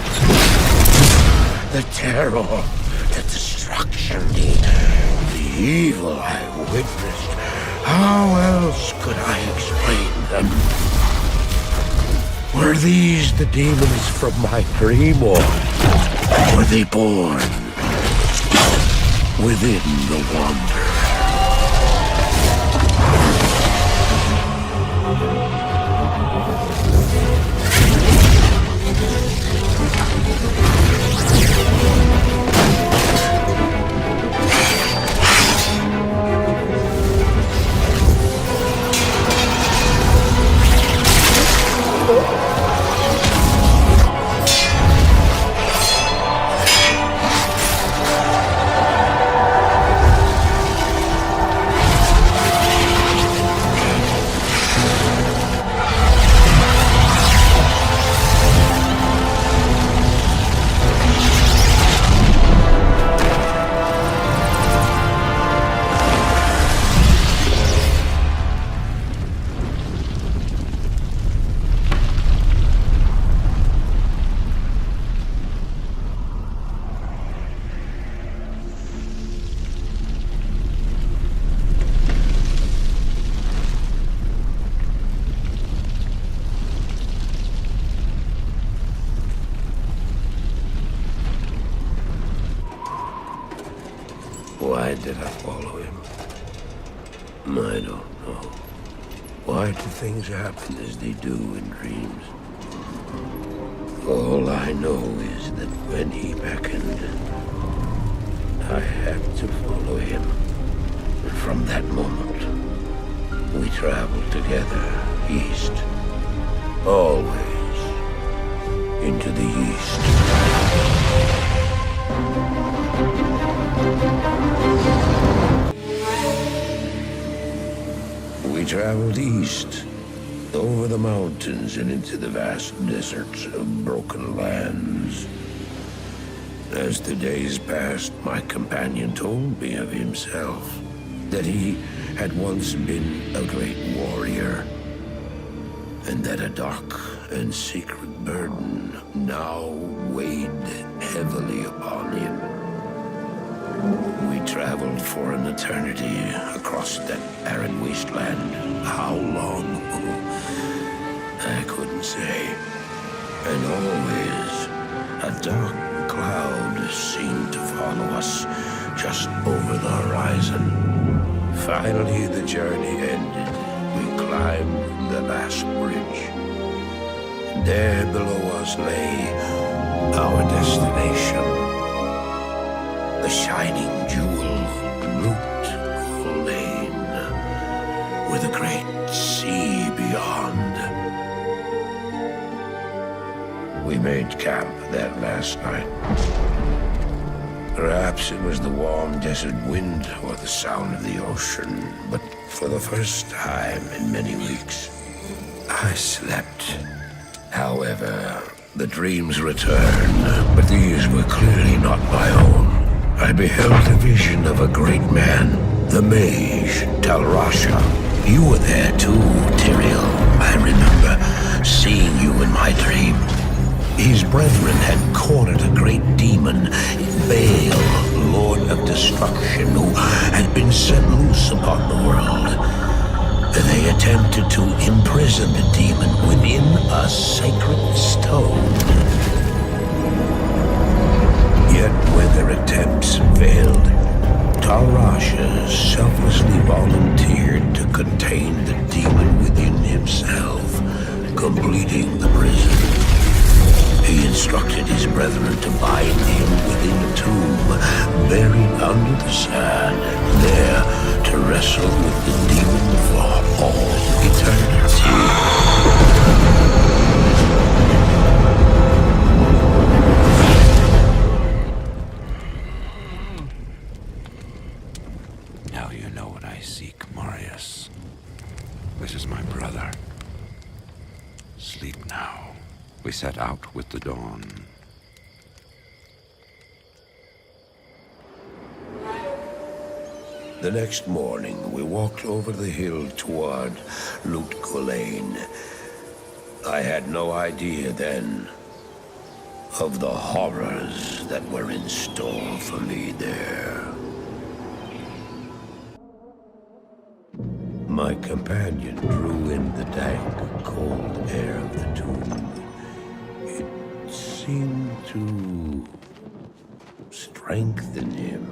The terror, the destruction, the evil I witnessed. How else could I explain them? Were these the demons from my dream, or were they born within the wonder? Why did I follow him? I don't know. Why do things happen as they do in dreams? All I know is that when he beckoned, I had to follow him. And from that moment, we traveled together east. Always into the east. We traveled east, over the mountains and into the vast deserts of broken lands. As the days passed, my companion told me of himself, that he had once been a great warrior, and that a dark and secret burden now weighed heavily upon him. We traveled for an eternity across that arid wasteland. How long? I couldn't say. And always a dark cloud seemed to follow us just over the horizon. Finally, the journey ended. We climbed the last bridge. There below us lay our destination. The shining jewel, Route Lane, with a great sea beyond. We made camp that last night. Perhaps it was the warm desert wind or the sound of the ocean, but for the first time in many weeks, I slept. However, the dreams returned, but these were clearly not my own. I beheld a vision of a great man, the mage, Talrasha. You were there too, Tyrael. I remember seeing you in my dream. His brethren had cornered a great demon, Baal, Lord of Destruction, who had been set loose upon the world. They attempted to imprison the demon within a sacred stone. Yet when their attempts failed, Talrasha selflessly volunteered to contain the demon within himself, completing the prison. He instructed his brethren to bind him within a tomb, buried under the sand, there to wrestle with the demon for all eternity. Now you know what I seek, Marius. This is my brother. Sleep now. We set out with the dawn. The next morning, we walked over the hill toward Lutgolain. I had no idea then of the horrors that were in store for me there. My companion drew in the dank, cold air of the tomb. It seemed to strengthen him.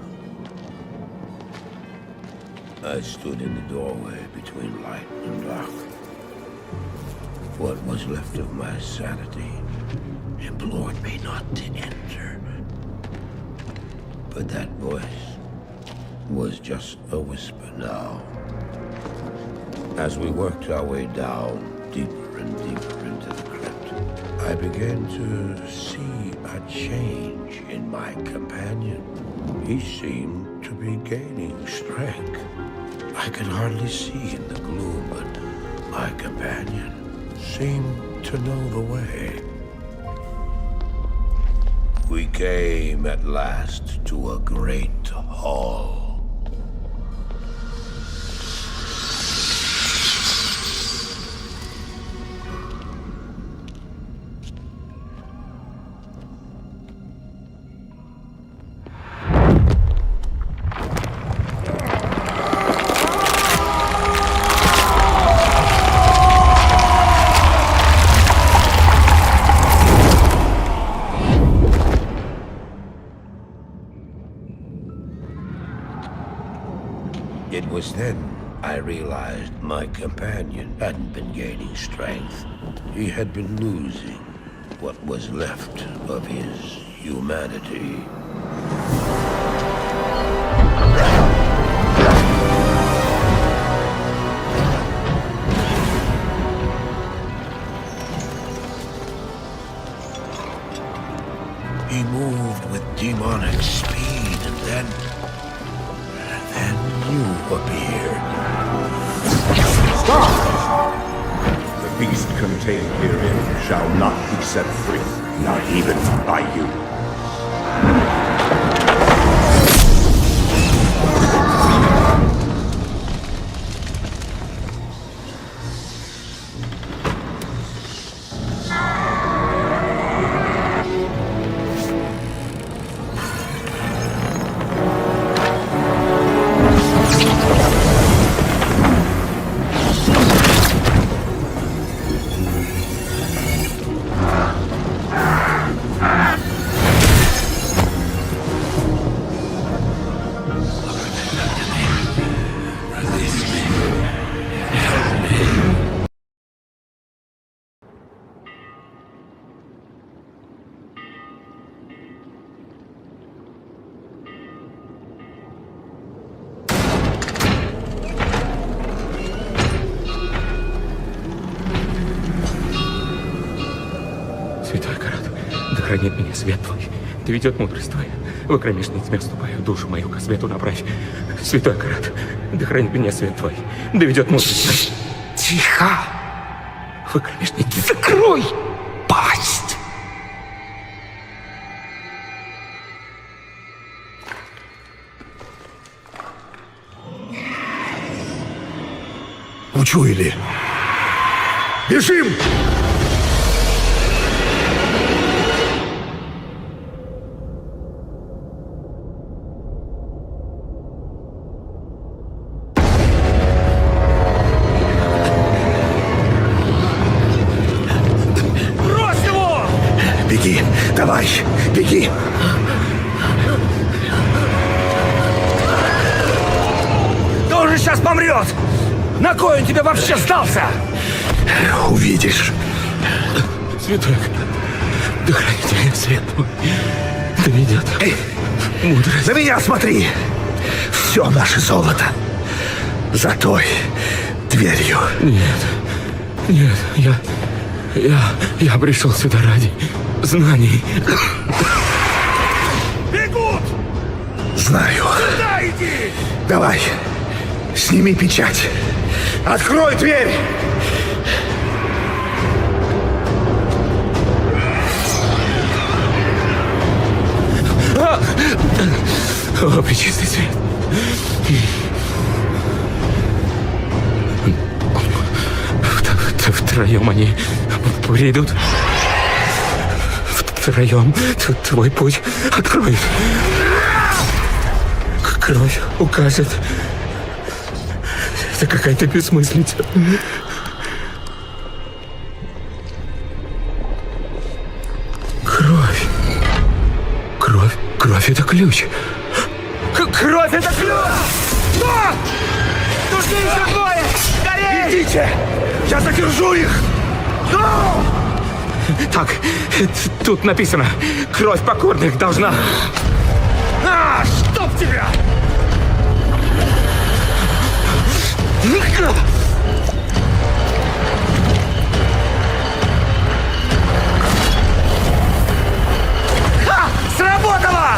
I stood in the doorway between light and dark. What was left of my sanity implored me not to enter. But that voice was just a whisper now. As we worked our way down, deeper and deeper into the crypt, I began to see a change in my companion. He seemed to be gaining strength. I could hardly see in the gloom, but my companion seemed to know the way. We came at last to a great hall. It was then I realized my companion hadn't been gaining strength. He had been losing what was left of his humanity. He moved with demonic speed, and then you appeared. Stop! The beast contained herein shall not be set free, not even by you. Хранит меня свет твой, да ведет мудрость твоя. В кромешной тьме вступаю, душу мою ко свету направь. Святой Акарат, да хранит меня свет твой, да ведет мудрость твоя. Тихо! В кромешной тьме... Закрой пасть! Учуяли. Бежим! Беги, давай, беги! Да он же сейчас помрет! На кой он тебе вообще сдался? Увидишь. Святой, да хранит меня свет твой, да ведет мудрость. На меня смотри! Все наше золото за той дверью. Нет, я пришел сюда ради знаний. Бегут! Знаю. Сюда иди! Давай, сними печать. Открой дверь! О, пречистый свет. Втроем они придут. Втроем твой путь откроют. Кровь укажет. Это какая-то бессмыслица. Кровь — это ключ. Кровь — это ключ! Но! Нужны еще двое! Скорее! Идите! Я задержу их! Но! Так, тут написано: кровь покорных должна... Чтоб тебя! Сработало!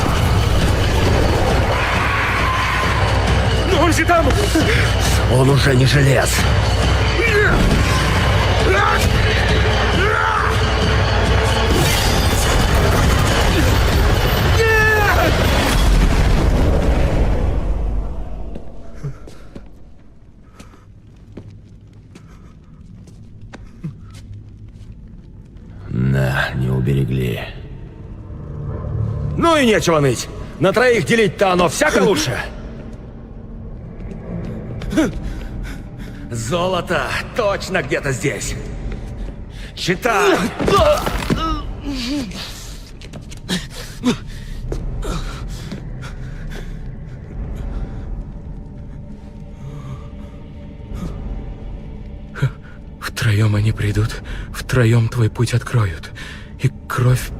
Но он же там! Он уже не желез. Да, не уберегли. Ну и нечего ныть. На троих делить-то оно всяко лучше. Золото точно где-то здесь. Читай. Втроем они придут, втроем твой путь откроют, и кровь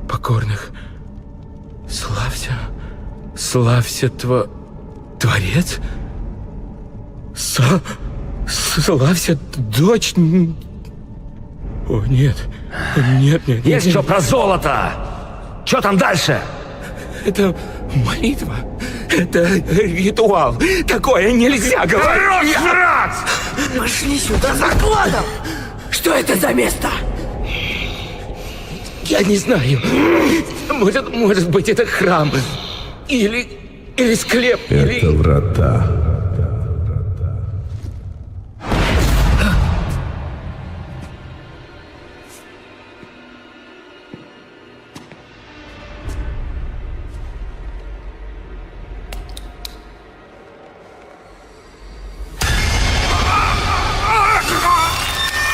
покорных. Славься, Творец? Славься, дочь... О, нет. Есть что про золото? Что там дальше? Это молитва. Это ритуал. Такое нельзя говорить. Хорош, Пошли сюда за кладом! Что это за место? Я не знаю. Может быть, это храм. Или склеп. Это врата.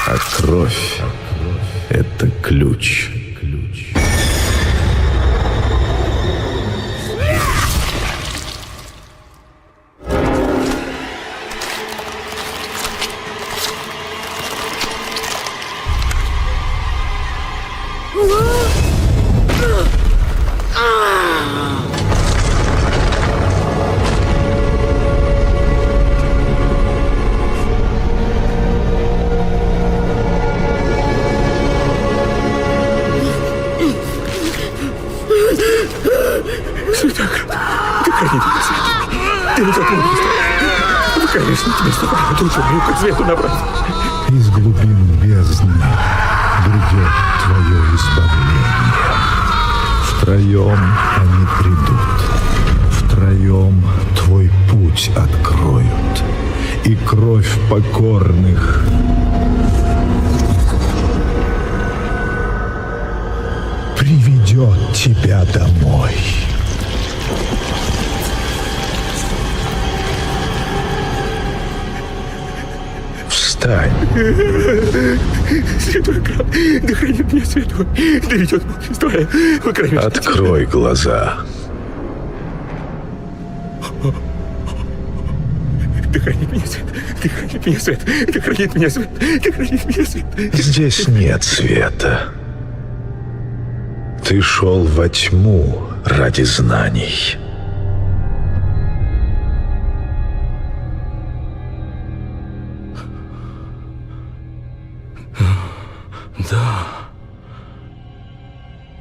А кровь — это ключ. Из глубин бездны грядет твое избавление. Втроем они придут, втроем твой путь откроют, и кровь покорных приведет тебя домой. Встань. Святой Град, да хранит меня святой, да ведет мудрствое в крови. Открой глаза. Да хранит меня свет, да хранит меня свет, да хранит меня свет, да хранит меня свет. Здесь нет света. Ты шел во тьму ради знаний. Да.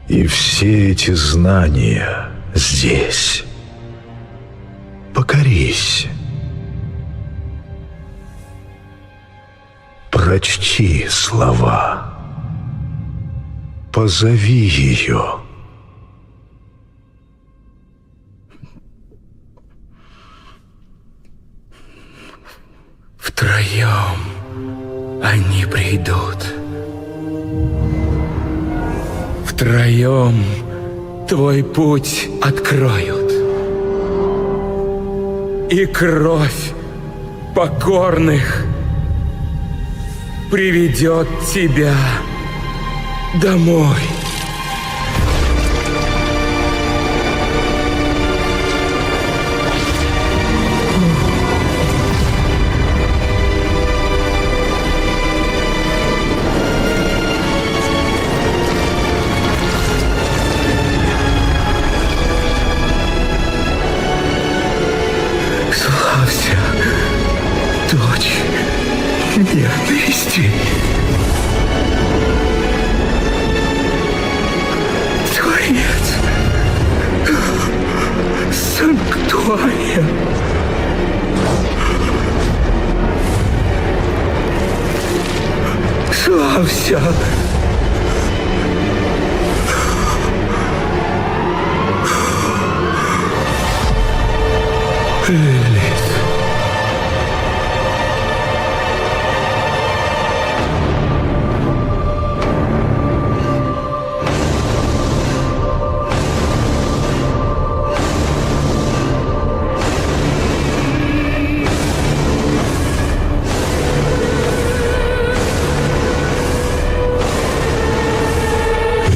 И все эти знания здесь. Покорись. Прочти слова. Позови ее. Втроем они придут. Втроем твой путь откроют. И кровь покорных приведет тебя домой. Славься, дочь ненависти. Творец санктуария. Славься. Лилит.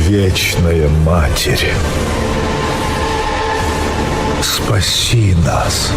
Вечная Матерь, спаси нас.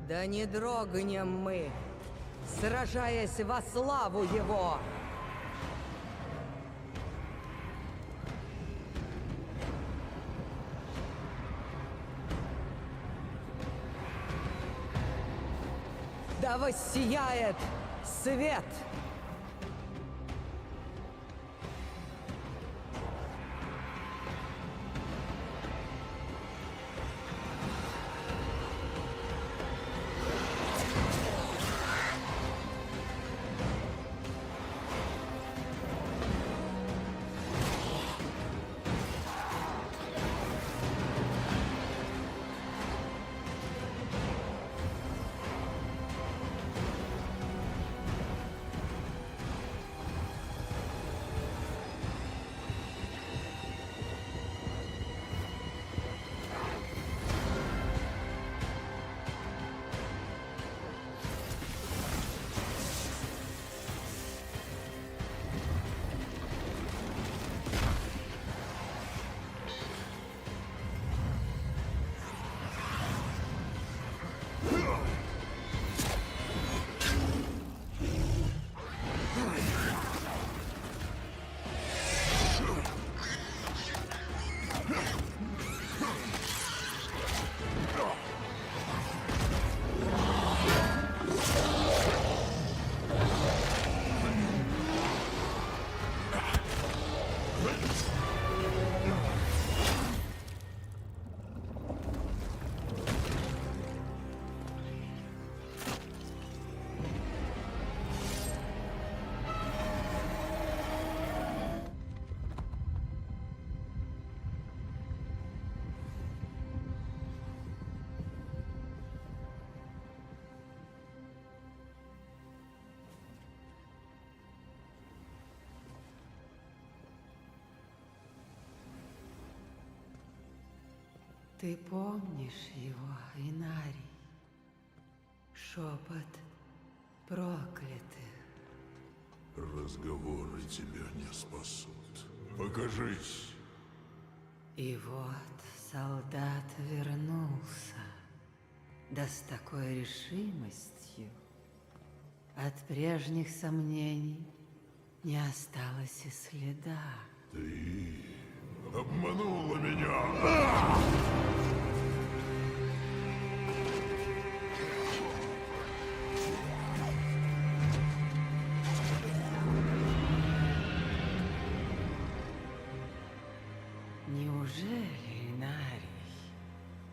Да не дрогнем мы, сражаясь во славу его. Да воссияет свет! Ты помнишь его, Инарий? Шепот проклятых. Разговоры тебя не спасут. Покажись. И вот солдат вернулся. Да с такой решимостью. От прежних сомнений не осталось и следа. Ты обманула меня! Неужели, Инарий,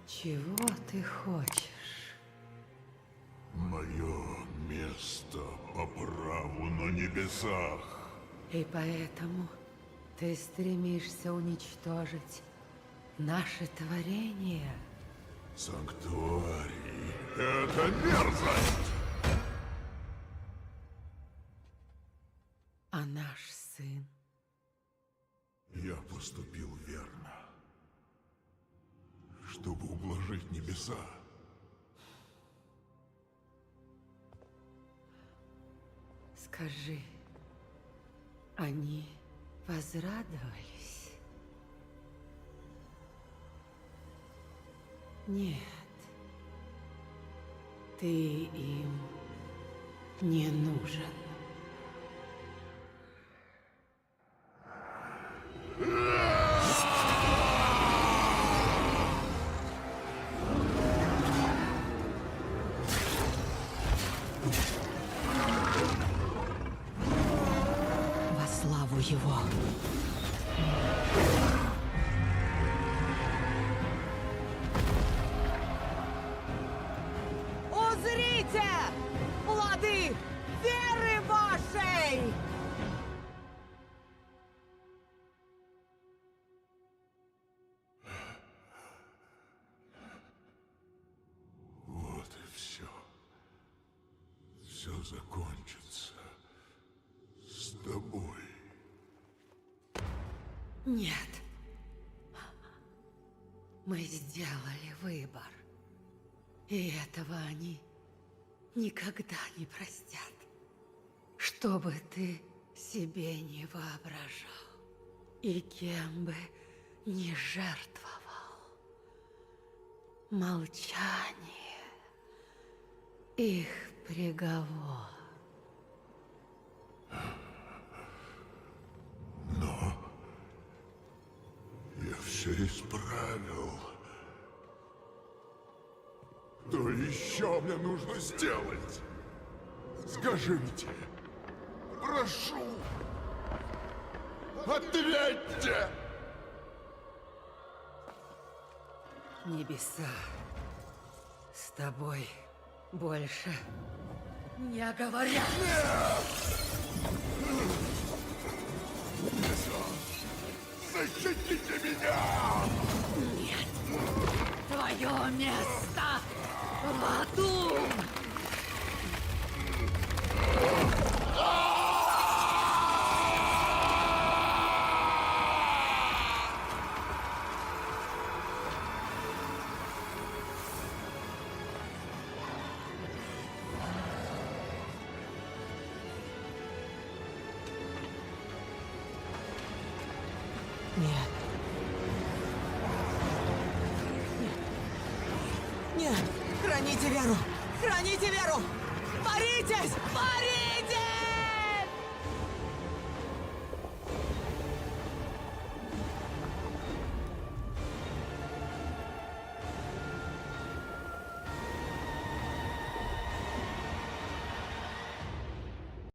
чего ты хочешь? Мое место по праву на небесах. И поэтому ты стремишься уничтожить наше творение? Санктуарий — это мерзость! А наш сын? Я поступил верно. Чтобы ублажить небеса. Скажи, они возрадовались? Нет. Ты им не нужен. Во славу его. Узрите плоды веры вашей! Вот и все. Все закончится с тобой. Нет. Мы сделали выбор. И этого они никогда не простят. Что бы ты себе не воображал, и кем бы не жертвовал, молчание — их приговор. Но я все исправил. Что еще мне нужно сделать? Скажите. Прошу. Ответьте. Небеса с тобой больше не говорят. Защитите меня! Нет! Твое место в аду! Нет. Нет! Храните веру! Храните веру! Боритесь! Боритесь!